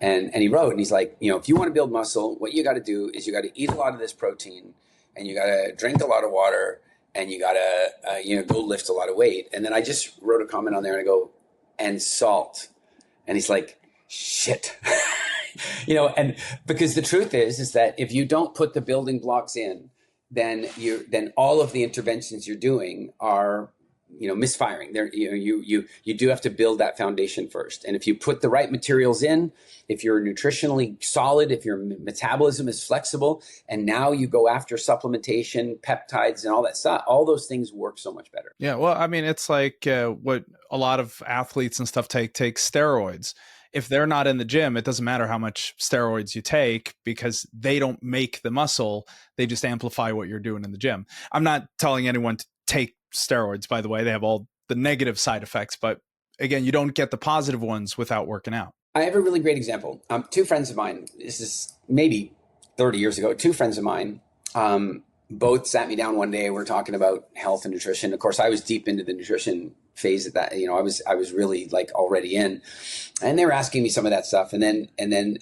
And he wrote, and he's like, if you want to build muscle, what you got to do is you got to eat a lot of this protein, and you got to drink a lot of water, and you got to, go lift a lot of weight. And then I just wrote a comment on there and I go, and salt. And he's like, shit. And because the truth is that if you don't put the building blocks in, then all of the interventions you're doing are, misfiring. There, you do have to build that foundation first. And if you put the right materials in, if you're nutritionally solid, if your metabolism is flexible, and now you go after supplementation, peptides, and all that stuff, all those things work so much better. Yeah, well, I mean, it's like what a lot of athletes and stuff take steroids. If they're not in the gym, it doesn't matter how much steroids you take because they don't make the muscle. They just amplify what you're doing in the gym. I'm not telling anyone to take steroids, by the way. They have all the negative side effects. But again, you don't get the positive ones without working out. I have a really great example. Two friends of mine, this is maybe 30 years ago, two friends of mine, both sat me down one day. We're talking about health and nutrition. Of course, I was deep into the nutrition phase at that. I was really like already in, and they were asking me some of that stuff. And then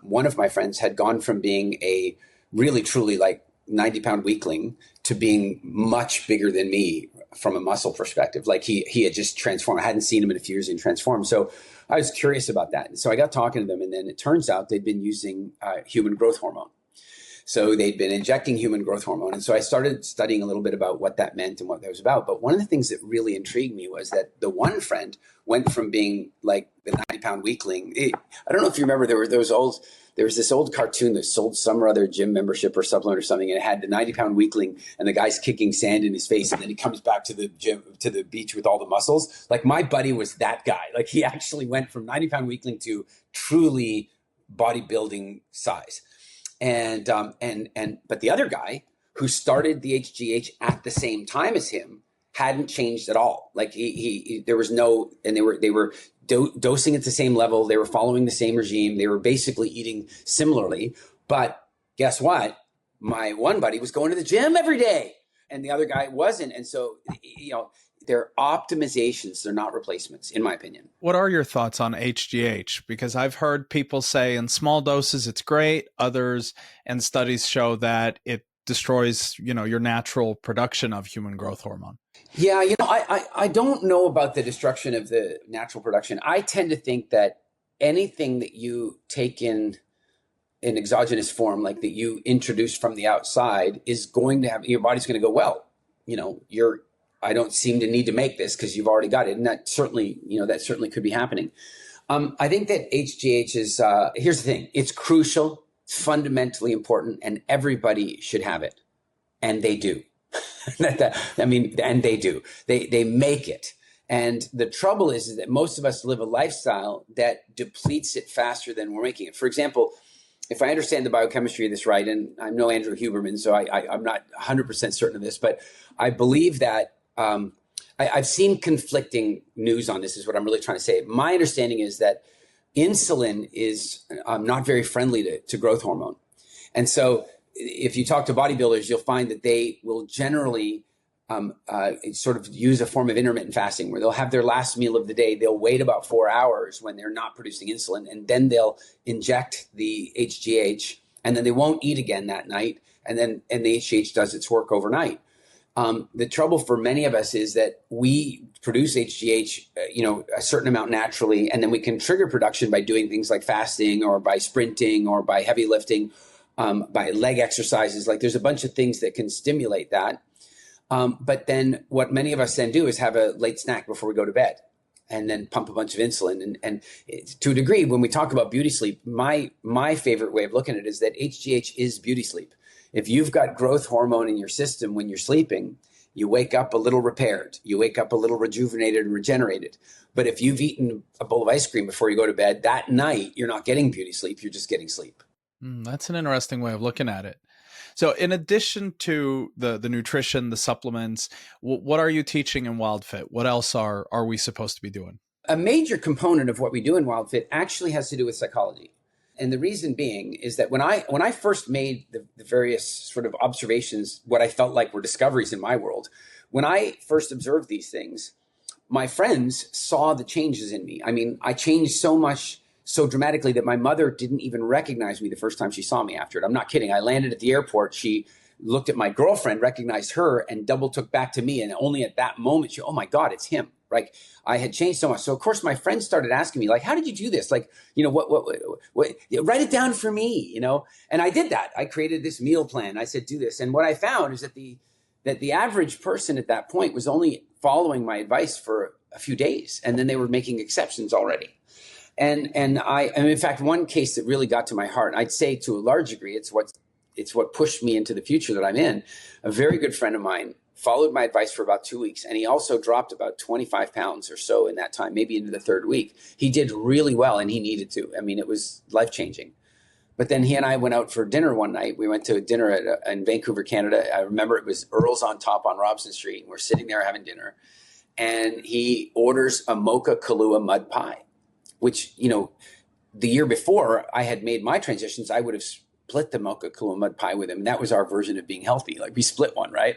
one of my friends had gone from being a really truly like 90-pound weakling to being much bigger than me from a muscle perspective. Like he had just transformed. I hadn't seen him in a few years and transformed. So I was curious about that. So I got talking to them, and then it turns out they'd been using human growth hormone. So they'd been injecting human growth hormone. And so I started studying a little bit about what that meant and what that was about. But one of the things that really intrigued me was that the one friend went from being like the 90-pound weakling. I don't know if you remember, there was this old cartoon that sold some or other gym membership or supplement or something. And it had the 90-pound weakling and the guy's kicking sand in his face. And then he comes back to the gym, to the beach with all the muscles. Like my buddy was that guy. Like he actually went from 90-pound weakling to truly bodybuilding size. But the other guy who started the HGH at the same time as him hadn't changed at all. Like there was no, and they were dosing at the same level. They were following the same regime. They were basically eating similarly. But guess what? My one buddy was going to the gym every day and the other guy wasn't. And so, they're optimizations. They're not replacements, in my opinion. What are your thoughts on HGH? Because I've heard people say in small doses, it's great. Others and studies show that it destroys, your natural production of human growth hormone. Yeah. I don't know about the destruction of the natural production. I tend to think that anything that you take in exogenous form, like that you introduce from the outside, is going to have, your body's going to go, well, I don't seem to need to make this because you've already got it. And that certainly could be happening. I think that HGH is, here's the thing. It's crucial, it's fundamentally important, and everybody should have it. And they do. And they do. They make it. And the trouble is that most of us live a lifestyle that depletes it faster than we're making it. For example, if I understand the biochemistry of this right, and I'm no Andrew Huberman, so I'm not 100% certain of this, but I believe that I've seen conflicting news on this, is what I'm really trying to say. My understanding is that insulin is not very friendly to growth hormone. And so if you talk to bodybuilders, you'll find that they will generally sort of use a form of intermittent fasting where they'll have their last meal of the day. They'll wait about 4 hours when they're not producing insulin, and then they'll inject the HGH, and then they won't eat again that night. And the HGH does its work overnight. The trouble for many of us is that we produce HGH, a certain amount naturally, and then we can trigger production by doing things like fasting or by sprinting or by heavy lifting, by leg exercises. Like there's a bunch of things that can stimulate that. But then what many of us then do is have a late snack before we go to bed and then pump a bunch of insulin. And to a degree, when we talk about beauty sleep, my favorite way of looking at it is that HGH is beauty sleep. If you've got growth hormone in your system when you're sleeping, you wake up a little repaired. You wake up a little rejuvenated and regenerated. But if you've eaten a bowl of ice cream before you go to bed, that night, you're not getting beauty sleep. You're just getting sleep. That's an interesting way of looking at it. So in addition to the nutrition, the supplements, what are you teaching in WildFit? What else are we supposed to be doing? A major component of what we do in WildFit actually has to do with psychology. And the reason being is that when I first made the various sort of observations, what I felt like were discoveries in my world, when I first observed these things, my friends saw the changes in me. I mean, I changed so much, so dramatically that my mother didn't even recognize me the first time she saw me after it. I'm not kidding. I landed at the airport. She looked at my girlfriend, recognized her, and double took back to me. And only at that moment, oh my God, it's him. Like I had changed so much. So of course my friends started asking me like, how did you do this? Like, what, write it down for me, And I did that. I created this meal plan. I said, do this. And what I found is that the average person at that point was only following my advice for a few days. And then they were making exceptions already. And in fact, one case that really got to my heart, I'd say to a large degree, it's what pushed me into the future that I'm in. A very good friend of mine followed my advice for about 2 weeks. And he also dropped about 25 pounds or so in that time, maybe into the third week. He did really well and he needed to. I mean, it was life-changing. But then he and I went out for dinner one night. We went to a dinner in Vancouver, Canada. I remember it was Earl's on Top on Robson Street. And we're sitting there having dinner. And he orders a mocha Kahlua mud pie, which, the year before I had made my transitions, I would have split the mocha Kahlua mud pie with him. And that was our version of being healthy. Like we split one, right?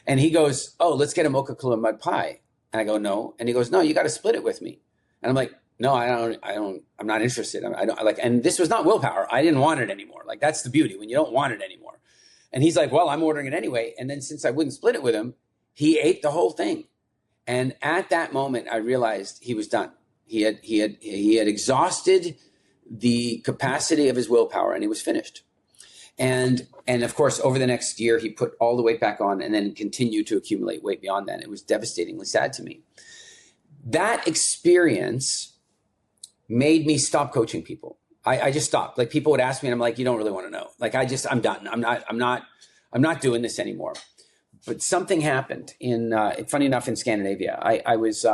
And he goes, oh, let's get a mocha Kahlua mud pie. And I go, no. And he goes, no, you got to split it with me. And I'm like, no, I'm not interested. I don't like, and this was not willpower. I didn't want it anymore. Like that's the beauty when you don't want it anymore. And he's like, well, I'm ordering it anyway. And then since I wouldn't split it with him, he ate the whole thing. And at that moment, I realized he was done. He had exhausted the capacity of his willpower and he was finished. And of course, over the next year, he put all the weight back on and then continued to accumulate weight beyond that. It was devastatingly sad to me. That experience made me stop coaching people. I just stopped. Like people would ask me and I'm like, you don't really want to know. Like I'm done. I'm not doing this anymore. But something happened funny enough, in Scandinavia. I was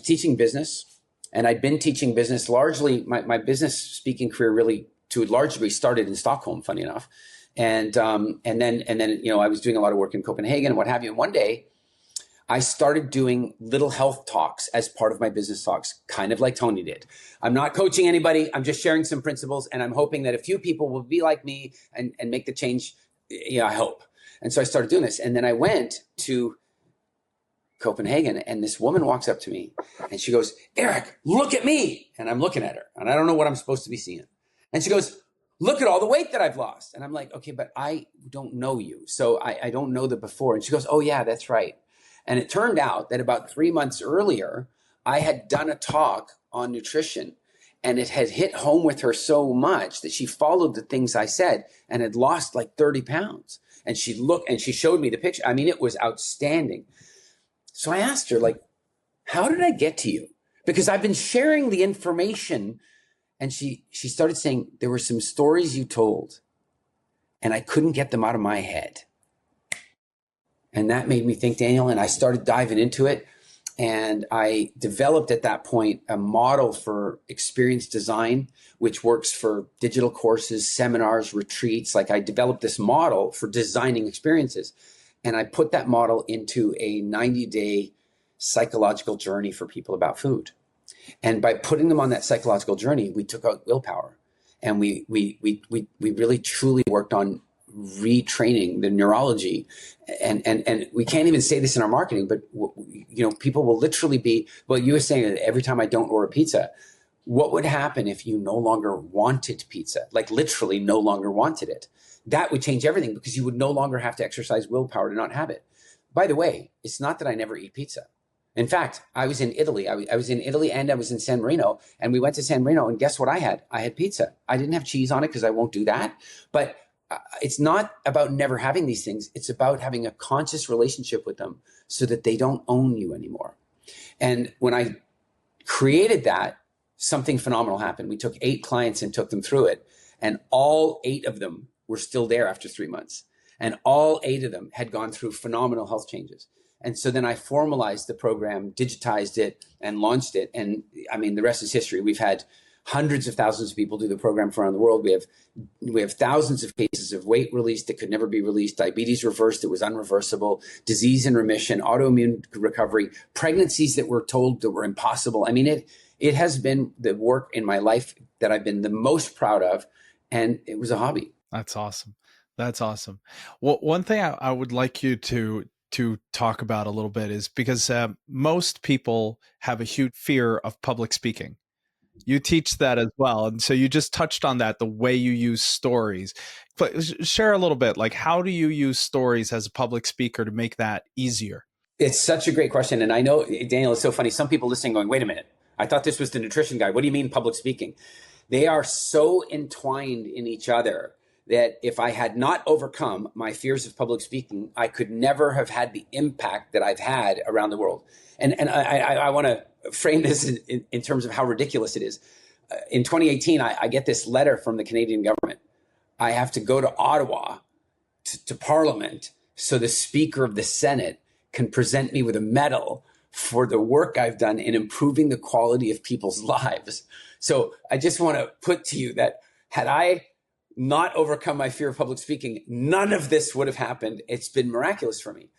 teaching business, and I'd been teaching business largely. My business speaking career really, to a large degree, started in Stockholm. Funny enough, and then I was doing a lot of work in Copenhagen and what have you. And one day, I started doing little health talks as part of my business talks, kind of like Tony did. I'm not coaching anybody. I'm just sharing some principles, and I'm hoping that a few people will be like me and make the change. I hope. And so I started doing this. And then I went to Copenhagen and this woman walks up to me and she goes, Eric, look at me. And I'm looking at her and I don't know what I'm supposed to be seeing. And she goes, look at all the weight that I've lost. And I'm like, okay, but I don't know you. So I don't know the before. And she goes, oh yeah, that's right. And it turned out that about 3 months earlier, I had done a talk on nutrition and it had hit home with her so much that she followed the things I said and had lost like 30 pounds. And she looked and she showed me the picture. I mean, it was outstanding. So I asked her, like, how did I get to you? Because I've been sharing the information. And she started saying, there were some stories you told and I couldn't get them out of my head. And that made me think, Daniel, and I started diving into it. And I developed at that point a model for experience design, which works for digital courses, seminars, retreats. Like I developed this model for designing experiences. And I put that model into a 90-day psychological journey for people about food. And by putting them on that psychological journey, we took out willpower. And we really truly worked on retraining the neurology. And we can't even say this in our marketing, but people will literally be, well, you were saying that every time I don't order pizza, what would happen if you no longer wanted pizza? Like literally no longer wanted it. That would change everything because you would no longer have to exercise willpower to not have it. By the way, it's not that I never eat pizza. In fact, I was in Italy. I was in Italy and I was in San Marino, and we went to San Marino and guess what I had? I had pizza. I didn't have cheese on it because I won't do that. But it's not about never having these things. It's about having a conscious relationship with them so that they don't own you anymore. And when I created that, something phenomenal happened. We took 8 clients and took them through it. And all 8 of them were still there after 3 months. And all 8 of them had gone through phenomenal health changes. And so then I formalized the program, digitized it, and launched it. And I mean, the rest is history. We've had hundreds of thousands of people do the program from around the world. We have thousands of cases of weight released that could never be released, diabetes reversed that was unreversible, disease in remission, autoimmune recovery, pregnancies that were told that were impossible. I mean, it has been the work in my life that I've been the most proud of, and it was a hobby. That's awesome. That's awesome. Well, one thing I would like you to talk about a little bit is because most people have a huge fear of public speaking. You teach that as well. And so you just touched on that, the way you use stories. But share a little bit, like how do you use stories as a public speaker to make that easier? It's such a great question. And I know, Daniel, it's so funny. Some people listening going, wait a minute, I thought this was the nutrition guy. What do you mean public speaking? They are so entwined in each other that if I had not overcome my fears of public speaking, I could never have had the impact that I've had around the world. And I want to frame this in terms of how ridiculous it is. In 2018, I get this letter from the Canadian government. I have to go to Ottawa to Parliament so the Speaker of the Senate can present me with a medal for the work I've done in improving the quality of people's lives. So I just want to put to you that had I not overcome my fear of public speaking, none of this would have happened. It's been miraculous for me.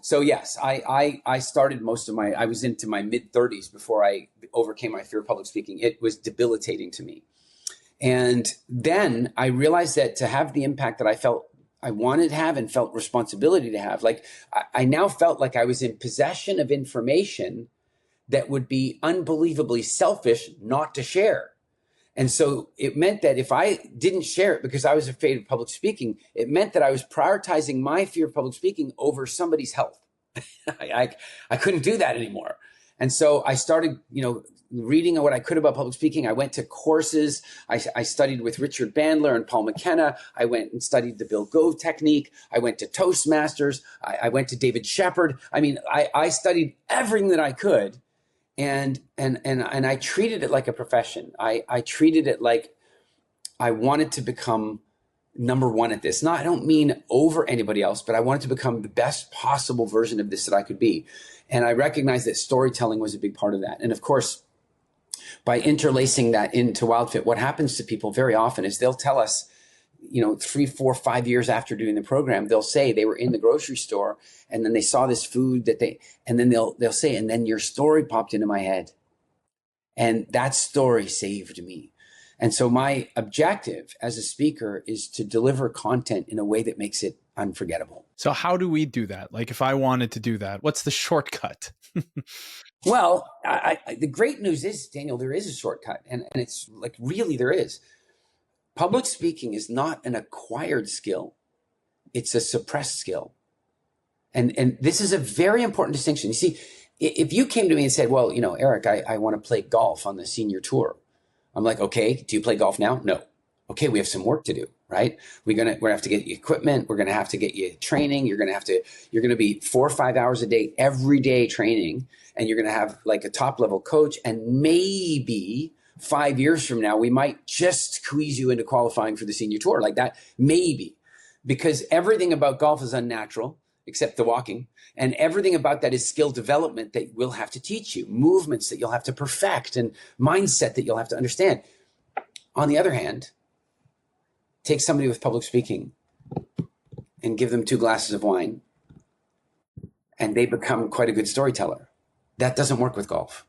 So yes, I started I was into my mid-30s before I overcame my fear of public speaking. It was debilitating to me. And then I realized that to have the impact that I felt I wanted to have and felt responsibility to have, like I now felt like I was in possession of information that would be unbelievably selfish not to share. And so it meant that if I didn't share it because I was afraid of public speaking, it meant that I was prioritizing my fear of public speaking over somebody's health. I couldn't do that anymore. And so I started, reading what I could about public speaking. I went to courses. I studied with Richard Bandler and Paul McKenna. I went and studied the Bill Gove technique. I went to Toastmasters. I went to David Shepard. I mean, I studied everything that I could. And I treated it like a profession. I treated it like I wanted to become number one at this. I don't mean over anybody else, but I wanted to become the best possible version of this that I could be. And I recognized that storytelling was a big part of that. And of course, by interlacing that into WildFit, what happens to people very often is they'll tell us, 3, 4, 5 years after doing the program, they'll say they were in the grocery store and then they saw this food and then they'll say, and then your story popped into my head. And that story saved me. And so my objective as a speaker is to deliver content in a way that makes it unforgettable. So how do we do that? Like if I wanted to do that, what's the shortcut? Well, the great news is, Daniel, there is a shortcut. And it's like, really, there is. Public speaking is not an acquired skill. It's a suppressed skill. And this is a very important distinction. You see, if you came to me and said, well, Eric, I want to play golf on the senior tour. I'm like, okay, do you play golf now? No. Okay, we have some work to do, right? We're gonna have to get you equipment. We're gonna have to get you training. You're gonna be 4 or 5 hours a day, every day training, and you're gonna have like a top level coach. And maybe 5 years from now, we might just squeeze you into qualifying for the senior tour, like that, maybe, because everything about golf is unnatural except the walking. And everything about that is skill development that we'll have to teach you, movements that you'll have to perfect, and mindset that you'll have to understand. On the other hand, take somebody with public speaking and give them 2 glasses of wine, and they become quite a good storyteller. That doesn't work with golf.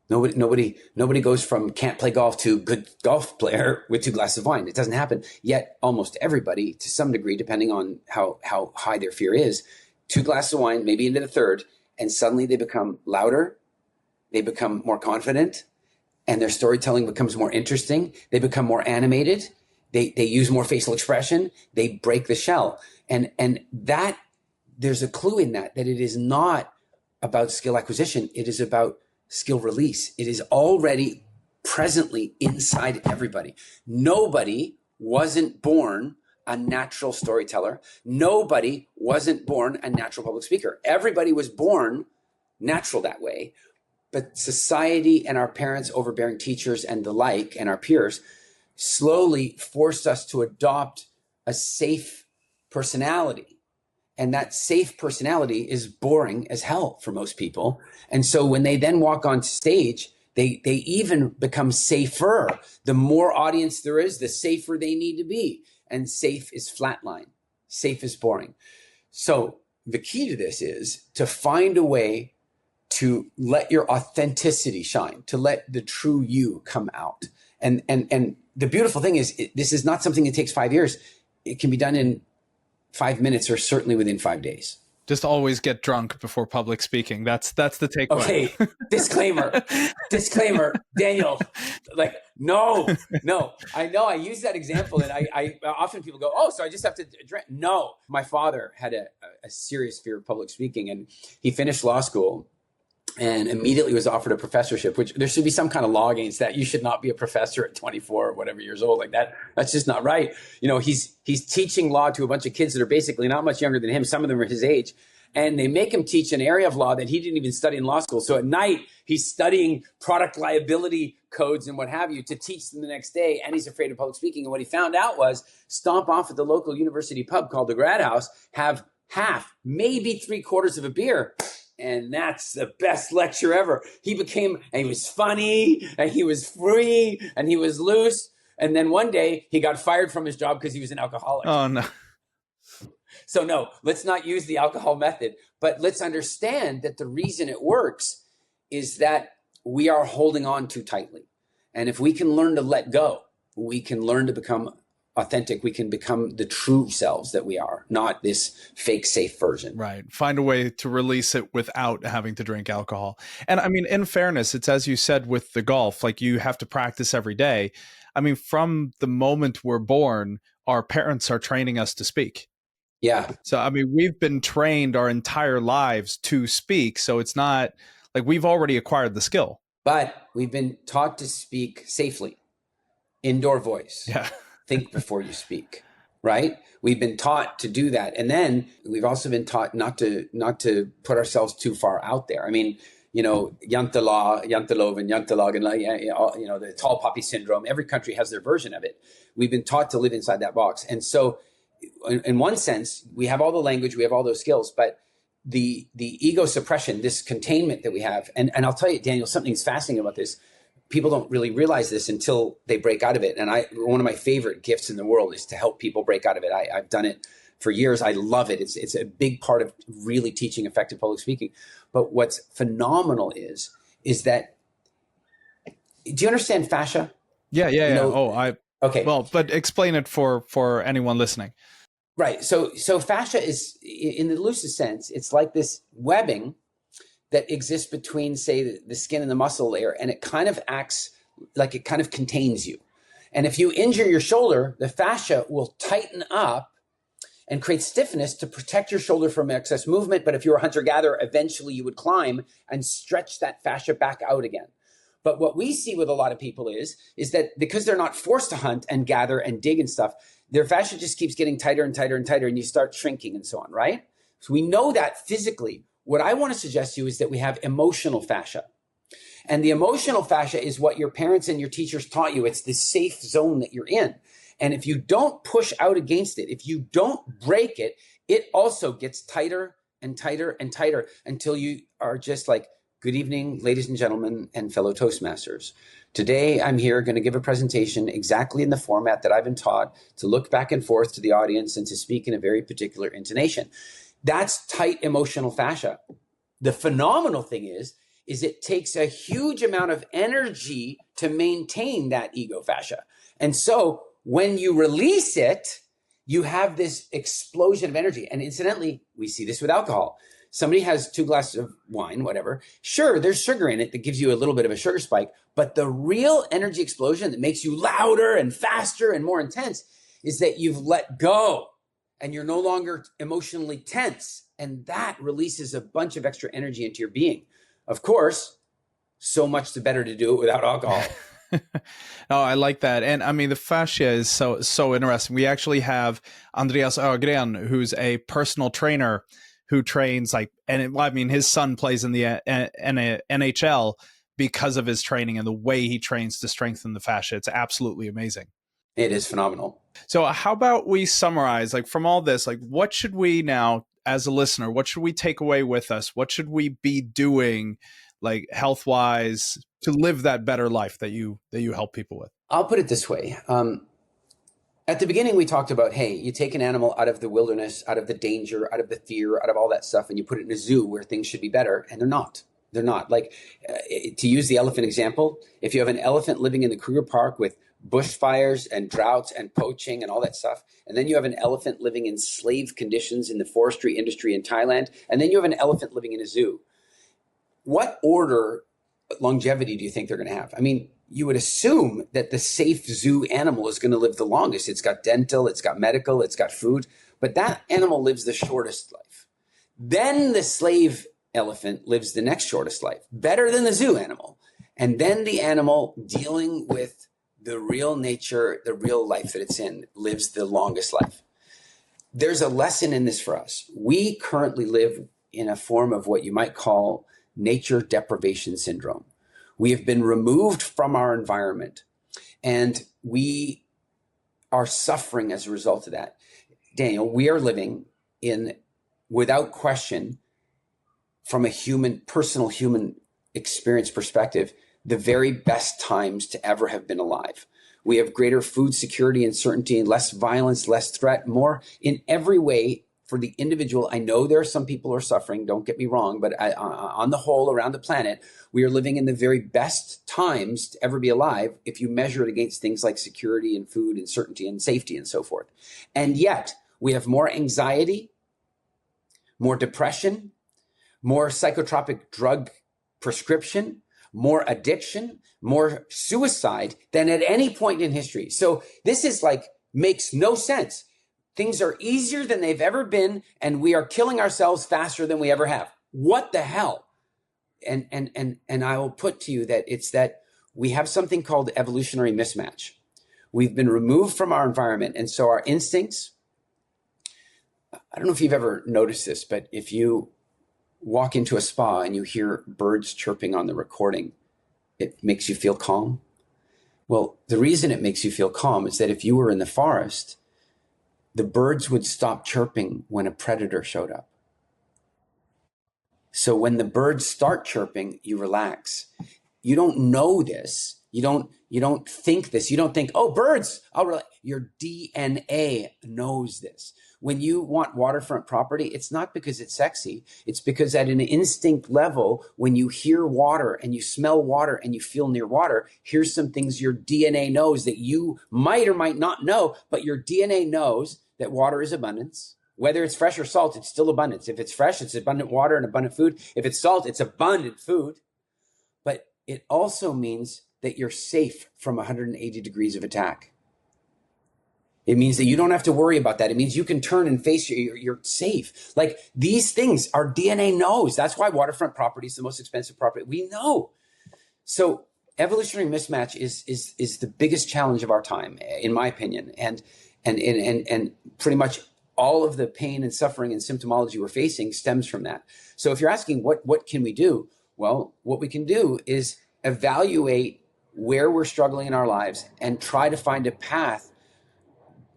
Nobody goes from can't play golf to good golf player with 2 glasses of wine. It doesn't happen. Yet almost everybody, to some degree, depending on how high their fear is, 2 glasses of wine, maybe into the 3rd, and suddenly they become louder, they become more confident, and their storytelling becomes more interesting. They become more animated. They use more facial expression. They break the shell. And that, there's a clue in that it is not about skill acquisition. It is about skill release. It is already presently inside everybody. Nobody wasn't born a natural storyteller. Nobody wasn't born a natural public speaker. Everybody was born natural that way. But society and our parents, overbearing teachers and the like, and our peers slowly forced us to adopt a safe personality. And that safe personality is boring as hell for most people. And so when they then walk on stage, they even become safer. The more audience there is, the safer they need to be. And safe is flatline. Safe is boring. So the key to this is to find a way to let your authenticity shine, to let the true you come out. And the beautiful thing is, this is not something that takes 5 years. It can be done in 5 minutes or certainly within 5 days. Just always get drunk before public speaking. That's the takeaway. Okay, disclaimer, Daniel, like, no. I know I use that example, and I often people go, oh, so I just have to drink. No, my father had a serious fear of public speaking, and he finished law school and immediately was offered a professorship, which there should be some kind of law against that. You should not be a professor at 24 or whatever years old like that. That's just not right. You know, he's teaching law to a bunch of kids that are basically not much younger than him. Some of them are his age. And they make him teach an area of law that he didn't even study in law school. So at night, he's studying product liability codes and what have you to teach them the next day. And he's afraid of public speaking. And what he found out was stomp off at the local university pub called the Grad House, have half, maybe 3/4 of a beer. And that's the best lecture ever. He was funny, and he was free, and he was loose. And then one day he got fired from his job because he was an alcoholic. Oh, no. So no, let's not use the alcohol method, but let's understand that the reason it works is that we are holding on too tightly. And if we can learn to let go, we can learn to become authentic. We can become the true selves that we are, not this fake safe version. Right. Find a way to release it without having to drink alcohol. And I mean, in fairness, it's as you said with the golf, like you have to practice every day. I mean, from the moment we're born, our parents are training us to speak. Yeah. So, I mean, we've been trained our entire lives to speak. So it's not like we've already acquired the skill. But we've been taught to speak safely, indoor voice. Yeah. Think before you speak, right? We've been taught to do that. And then we've also been taught not to put ourselves too far out there. I mean, you know, Jantelagen, you know, the tall poppy syndrome. Every country has their version of it. We've been taught to live inside that box. And so in one sense, we have all the language, we have all those skills, but the ego suppression, this containment that we have, and I'll tell you, Daniel, something's fascinating about this. People don't really realize this until they break out of it. And one of my favorite gifts in the world is to help people break out of it. I've done it for years. I love it. It's a big part of really teaching effective public speaking. But what's phenomenal is that, do you understand fascia? Yeah. You know, okay. Well, but explain it for anyone listening. Right. So fascia is, in the loosest sense, it's like this webbing that exists between, say, the skin and the muscle layer, and it kind of acts like it kind of contains you. And if you injure your shoulder, the fascia will tighten up and create stiffness to protect your shoulder from excess movement. But if you're a hunter-gatherer, eventually you would climb and stretch that fascia back out again. But what we see with a lot of people is that because they're not forced to hunt and gather and dig and stuff, their fascia just keeps getting tighter and tighter and tighter, and you start shrinking and so on, right? So we know that physically. What I want to suggest to you is that we have emotional fascia. And the emotional fascia is what your parents and your teachers taught you. It's the safe zone that you're in. And if you don't push out against it, if you don't break it, it also gets tighter and tighter and tighter until you are just like, good evening, ladies and gentlemen, and fellow Toastmasters. Today, I'm here going to give a presentation exactly in the format that I've been taught, to look back and forth to the audience and to speak in a very particular intonation. That's tight emotional fascia. The phenomenal thing is it takes a huge amount of energy to maintain that ego fascia. And so when you release it, you have this explosion of energy. And incidentally, we see this with alcohol. Somebody has 2 glasses of wine, whatever. Sure, there's sugar in it that gives you a little bit of a sugar spike, but the real energy explosion that makes you louder and faster and more intense is that you've let go and you're no longer emotionally tense. And that releases a bunch of extra energy into your being. Of course, so much the better to do it without alcohol. Oh, I like that. And I mean, the fascia is so interesting. We actually have Andreas Ögren, who's a personal trainer who trains his son plays in the NHL because of his training and the way he trains to strengthen the fascia. It's absolutely amazing. It is phenomenal. So how about we summarize, like, from all this, like, what should we now, as a listener, what should we take away with us? What should we be doing, like, health-wise, to live that better life that you help people with? I'll put it this way. At the beginning, we talked about, hey, you take an animal out of the wilderness, out of the danger, out of the fear, out of all that stuff, and you put it in a zoo where things should be better, and they're not. They're not. Like, to use the elephant example, if you have an elephant living in the Kruger Park with bushfires and droughts and poaching and all that stuff. And then you have an elephant living in slave conditions in the forestry industry in Thailand. And then you have an elephant living in a zoo. What order longevity do you think they're going to have? I mean, you would assume that the safe zoo animal is going to live the longest. It's got dental, it's got medical, it's got food, but that animal lives the shortest life. Then the slave elephant lives the next shortest life, better than the zoo animal. And then the animal dealing with the real nature, the real life that it's in, lives the longest life. There's a lesson in this for us. We currently live in a form of what you might call nature deprivation syndrome. We have been removed from our environment and we are suffering as a result of that. Daniel, we are living in, without question, from a personal human experience perspective, the very best times to ever have been alive. We have greater food security and certainty, less violence, less threat, more in every way for the individual. I know there are some people who are suffering, don't get me wrong, but on the whole, around the planet, we are living in the very best times to ever be alive if you measure it against things like security and food and certainty and safety and so forth. And yet, we have more anxiety, more depression, more psychotropic drug prescription, more addiction, more suicide than at any point in history. So this is like, makes no sense. Things are easier than they've ever been, and we are killing ourselves faster than we ever have. What the hell? And I will put to you that it's that we have something called evolutionary mismatch. We've been removed from our environment, and so our instincts, I don't know if you've ever noticed this, but if you walk into a spa and you hear birds chirping on the recording, it makes you feel calm. Well, the reason it makes you feel calm is that if you were in the forest, the birds would stop chirping when a predator showed up. So when the birds start chirping, you relax. You don't know this. You don't think this. You don't think, oh, birds. Your DNA knows this. When you want waterfront property, it's not because it's sexy. It's because at an instinct level, when you hear water and you smell water and you feel near water, here's some things your DNA knows that you might or might not know, but your DNA knows that water is abundance. Whether it's fresh or salt, it's still abundance. If it's fresh, it's abundant water and abundant food. If it's salt, it's abundant food. But it also means that you're safe from 180 degrees of attack. It means that you don't have to worry about that. It means you can turn and face you're safe. Like these things, our DNA knows. That's why waterfront property is the most expensive property. We know. So evolutionary mismatch is the biggest challenge of our time, in my opinion. And pretty much all of the pain and suffering and symptomology we're facing stems from that. So if you're asking what can we do? Well, what we can do is evaluate where we're struggling in our lives and try to find a path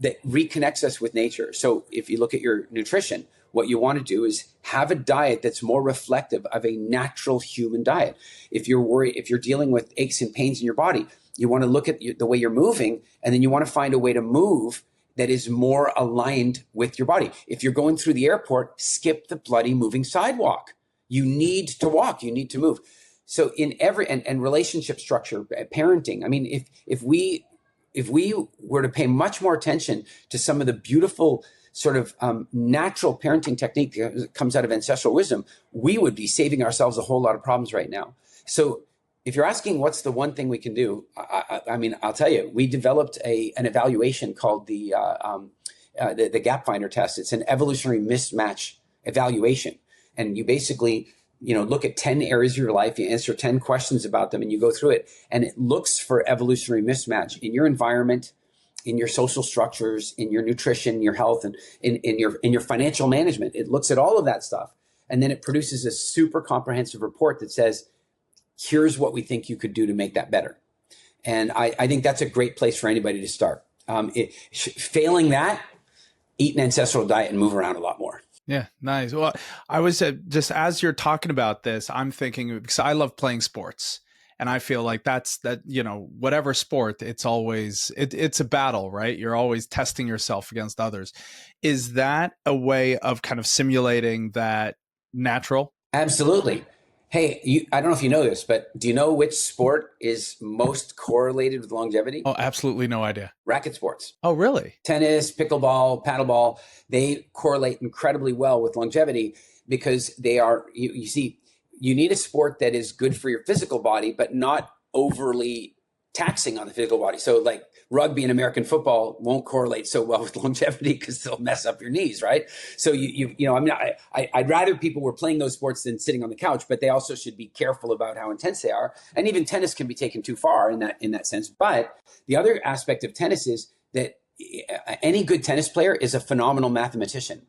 that reconnects us with nature. So if you look at your nutrition, what you want to do is have a diet that's more reflective of a natural human diet. If you're dealing with aches and pains in your body, you want to look at the way you're moving, and then you want to find a way to move that is more aligned with your body. If you're going through the airport, skip the bloody moving sidewalk. You need to walk, you need to move. So in every, and relationship structure, parenting, I mean, if we were to pay much more attention to some of the beautiful sort of natural parenting technique that comes out of ancestral wisdom, we would be saving ourselves a whole lot of problems right now. So if you're asking what's the one thing we can do, I mean, I'll tell you, we developed an evaluation called the GapFinder Test. It's an evolutionary mismatch evaluation. And you basically, look at 10 areas of your life, you answer 10 questions about them, and you go through it. And it looks for evolutionary mismatch in your environment, in your social structures, in your nutrition, your health, and in your financial management. It looks at all of that stuff. And then it produces a super comprehensive report that says, here's what we think you could do to make that better. And I think that's a great place for anybody to start. Failing that, eat an ancestral diet and move around a lot more. Yeah, nice. Well, I was just as you're talking about this, I'm thinking, because I love playing sports, and I feel like whatever sport, it's always it's a battle, right? You're always testing yourself against others. Is that a way of kind of simulating that natural? Absolutely. Hey, I don't know if you know this, but do you know which sport is most correlated with longevity? Oh, absolutely no idea. Racket sports. Oh, really? Tennis, pickleball, paddleball, they correlate incredibly well with longevity because they are, you see, you need a sport that is good for your physical body, but not overly taxing on the physical body. So like rugby and American football won't correlate so well with longevity because they'll mess up your knees, right? So I mean, I'd rather people were playing those sports than sitting on the couch, but they also should be careful about how intense they are. And even tennis can be taken too far in that sense. But the other aspect of tennis is that any good tennis player is a phenomenal mathematician.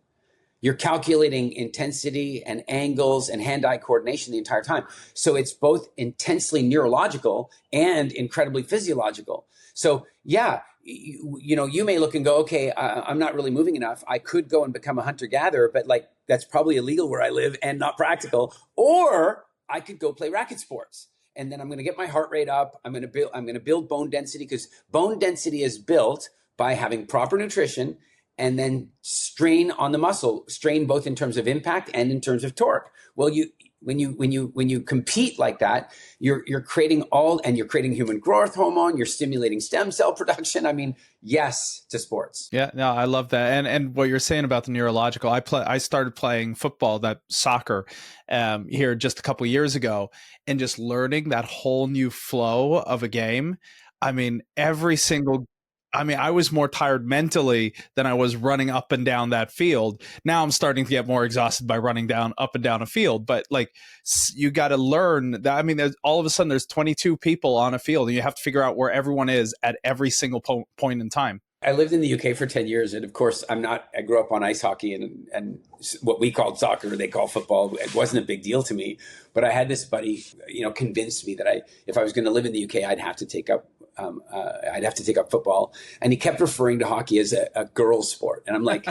You're calculating intensity and angles and hand-eye coordination the entire time. So it's both intensely neurological and incredibly physiological. So yeah, you may look and go, okay, I'm not really moving enough. I could go and become a hunter-gatherer, but like that's probably illegal where I live and not practical. Or I could go play racket sports. And then I'm going to get my heart rate up. I'm going to build bone density because bone density is built by having proper nutrition and then strain on the muscle, strain both in terms of impact and in terms of torque. Well, when you compete like that, you're creating you're creating human growth hormone, you're stimulating stem cell production. I mean, yes to sports. Yeah, no, I love that. And what you're saying about the neurological, I started playing football, that soccer, here just a couple of years ago, and just learning that whole new flow of a game. I mean, I was more tired mentally than I was running up and down that field. Now I'm starting to get more exhausted by running up and down a field. But like, you got to learn that. I mean, all of a sudden there's 22 people on a field, and you have to figure out where everyone is at every single point in time. I lived in the UK for 10 years. And of course, I grew up on ice hockey and what we called soccer, they call football. It wasn't a big deal to me. But I had this buddy, convinced me that if I was going to live in the UK, I'd have to take up football. And he kept referring to hockey as a girl's sport. And I'm like,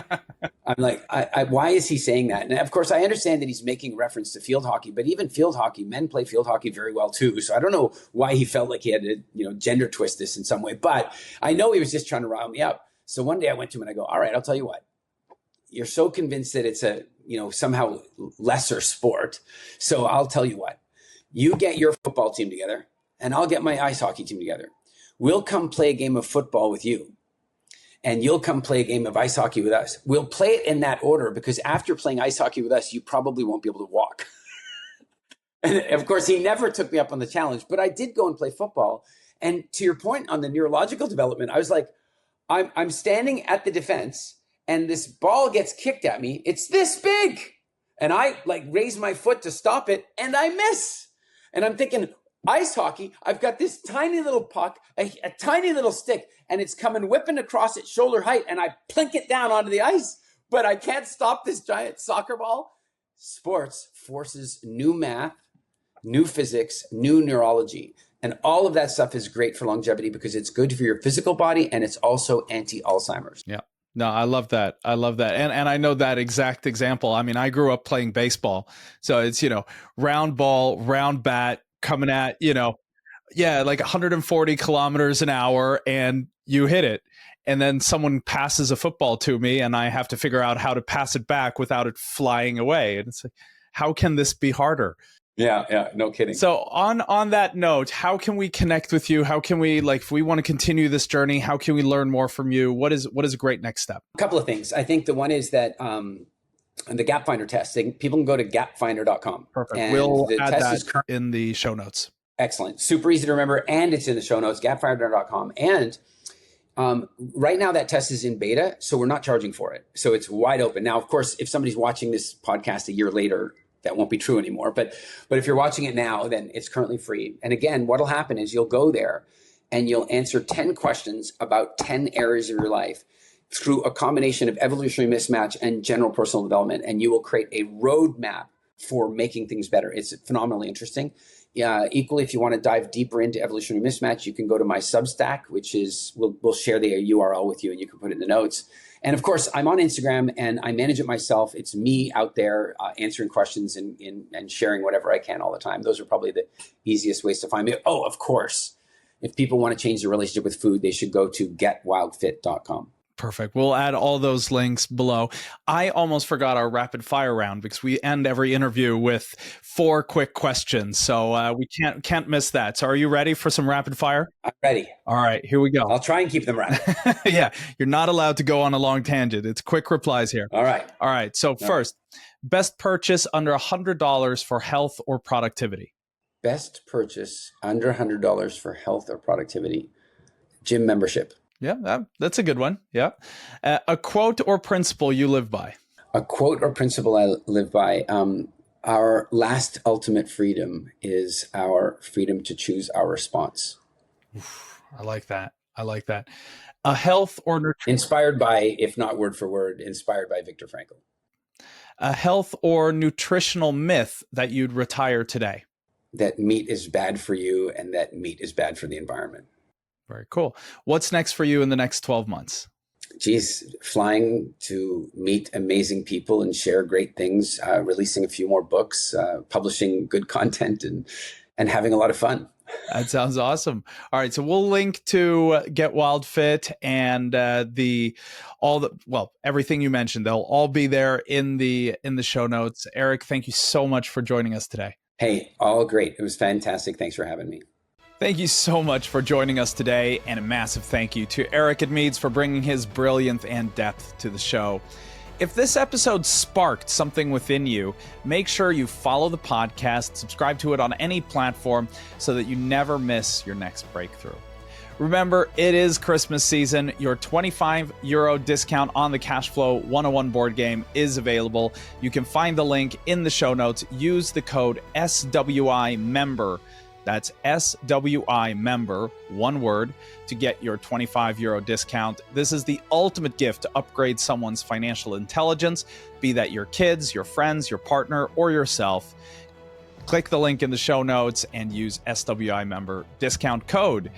why is he saying that? And of course, I understand that he's making reference to field hockey, but even field hockey, men play field hockey very well too. So I don't know why he felt like he had to, gender twist this in some way, but I know he was just trying to rile me up. So one day I went to him and I go, all right, I'll tell you what, you're so convinced that it's a, somehow lesser sport. So I'll tell you what, you get your football team together and I'll get my ice hockey team together. We'll come play a game of football with you, and you'll come play a game of ice hockey with us. We'll play it in that order because after playing ice hockey with us, you probably won't be able to walk. And of course, he never took me up on the challenge, but I did go and play football. And to your point on the neurological development, I was like, I'm standing at the defense and this ball gets kicked at me. It's this big. And I like raise my foot to stop it and I miss. And I'm thinking, ice hockey, I've got this tiny little puck, a tiny little stick, and it's coming whipping across its shoulder height, and I plink it down onto the ice, but I can't stop this giant soccer ball. Sports forces new math, new physics, new neurology, and all of that stuff is great for longevity because it's good for your physical body, and it's also anti-Alzheimer's. Yeah. No, I love that. I love that. And I know that exact example. I mean, I grew up playing baseball. So it's, round ball, round bat, coming at, like 140 kilometers an hour, and you hit it. And then someone passes a football to me and I have to figure out how to pass it back without it flying away. And it's like, how can this be harder? Yeah, no kidding. So on that note, how can we connect with you? How can we, if we want to continue this journey, how can we learn more from you? What is a great next step? A couple of things. I think the one is that the GapFinder test, people can go to GapFinder.com. Perfect. And we'll the add test that in the show notes. Excellent. Super easy to remember. And it's in the show notes, GapFinder.com. And right now that test is in beta, so we're not charging for it. So it's wide open. Now, of course, if somebody's watching this podcast a year later, that won't be true anymore. But if you're watching it now, then it's currently free. And again, what'll happen is you'll go there and you'll answer 10 questions about 10 areas of your life through a combination of evolutionary mismatch and general personal development. And you will create a roadmap for making things better. It's phenomenally interesting. Equally, if you want to dive deeper into evolutionary mismatch, you can go to my Substack, which is, we'll share the URL with you and you can put it in the notes. And of course, I'm on Instagram and I manage it myself. It's me out there answering questions and sharing whatever I can all the time. Those are probably the easiest ways to find me. Oh, of course, if people want to change their relationship with food, they should go to getwildfit.com. Perfect. We'll add all those links below. I almost forgot our rapid fire round because we end every interview with 4 quick questions. So we can't miss that. So are you ready for some rapid fire? I'm ready. All right, here we go. I'll try and keep them rapid. Yeah, you're not allowed to go on a long tangent. It's quick replies here. All right. So first, best purchase under $100 for health or productivity? Best purchase under $100 for health or productivity? Gym membership. Yeah, that's a good one. Yeah. A quote or principle you live by? A quote or principle I live by. Our last ultimate freedom is our freedom to choose our response. Oof, I like that. A health or nutrition? Inspired by, if not word for word, inspired by Viktor Frankl. A health or nutritional myth that you'd retire today? That meat is bad for you and that meat is bad for the environment. Very cool. What's next for you in the next 12 months? Geez, flying to meet amazing people and share great things, releasing a few more books, publishing good content, and having a lot of fun. That sounds awesome. All right, so we'll link to Get WildFit and everything you mentioned. They'll all be there in the show notes. Eric, thank you so much for joining us today. Hey, all great. It was fantastic. Thanks for having me. Thank you so much for joining us today, and a massive thank you to Eric Edmeades for bringing his brilliance and depth to the show. If this episode sparked something within you, make sure you follow the podcast, subscribe to it on any platform so that you never miss your next breakthrough. Remember, it is Christmas season. Your €25 discount on the Cashflow 101 board game is available. You can find the link in the show notes. Use the code SWIMember. That's SWI member, one word, to get your €25 discount. This is the ultimate gift to upgrade someone's financial intelligence, be that your kids, your friends, your partner, or yourself. Click the link in the show notes and use SWI member discount code.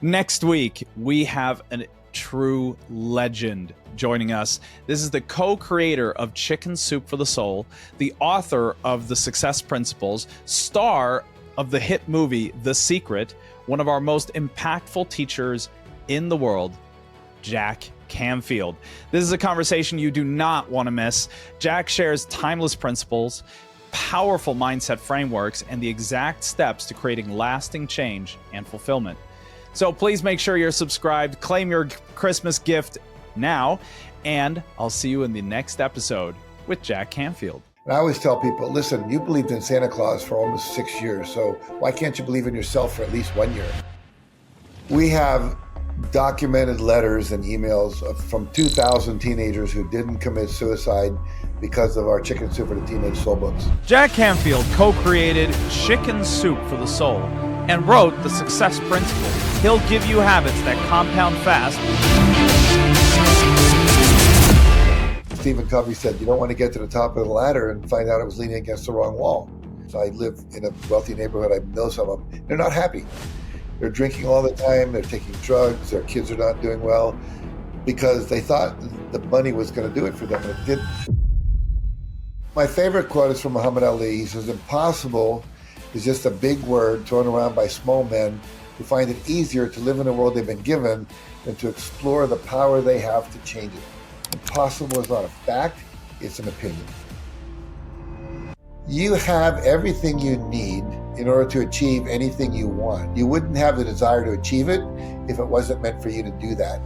Next week, we have a true legend joining us. This is the co-creator of Chicken Soup for the Soul, the author of The Success Principles, star of the hit movie The Secret, one of our most impactful teachers in the world, Jack Canfield. This is a conversation you do not want to miss. Jack shares timeless principles, powerful mindset frameworks, and the exact steps to creating lasting change and fulfillment. So please make sure you're subscribed, claim your Christmas gift now, and I'll see you in the next episode with Jack Canfield. And I always tell people, listen, you believed in Santa Claus for almost 6 years, so why can't you believe in yourself for at least 1 year? We have documented letters and emails from 2,000 teenagers who didn't commit suicide because of our Chicken Soup for the Teenage Soul books. Jack Canfield co-created Chicken Soup for the Soul and wrote The Success Principles. He'll give you habits that compound fast. Stephen Covey said, you don't want to get to the top of the ladder and find out it was leaning against the wrong wall. So I live in a wealthy neighborhood. I know some of them. They're not happy. They're drinking all the time. They're taking drugs. Their kids are not doing well because they thought the money was going to do it for them, and it didn't. My favorite quote is from Muhammad Ali. He says, impossible is just a big word thrown around by small men who find it easier to live in the world they've been given than to explore the power they have to change it. Impossible is not a fact, it's an opinion. You have everything you need in order to achieve anything you want. You wouldn't have the desire to achieve it if it wasn't meant for you to do that.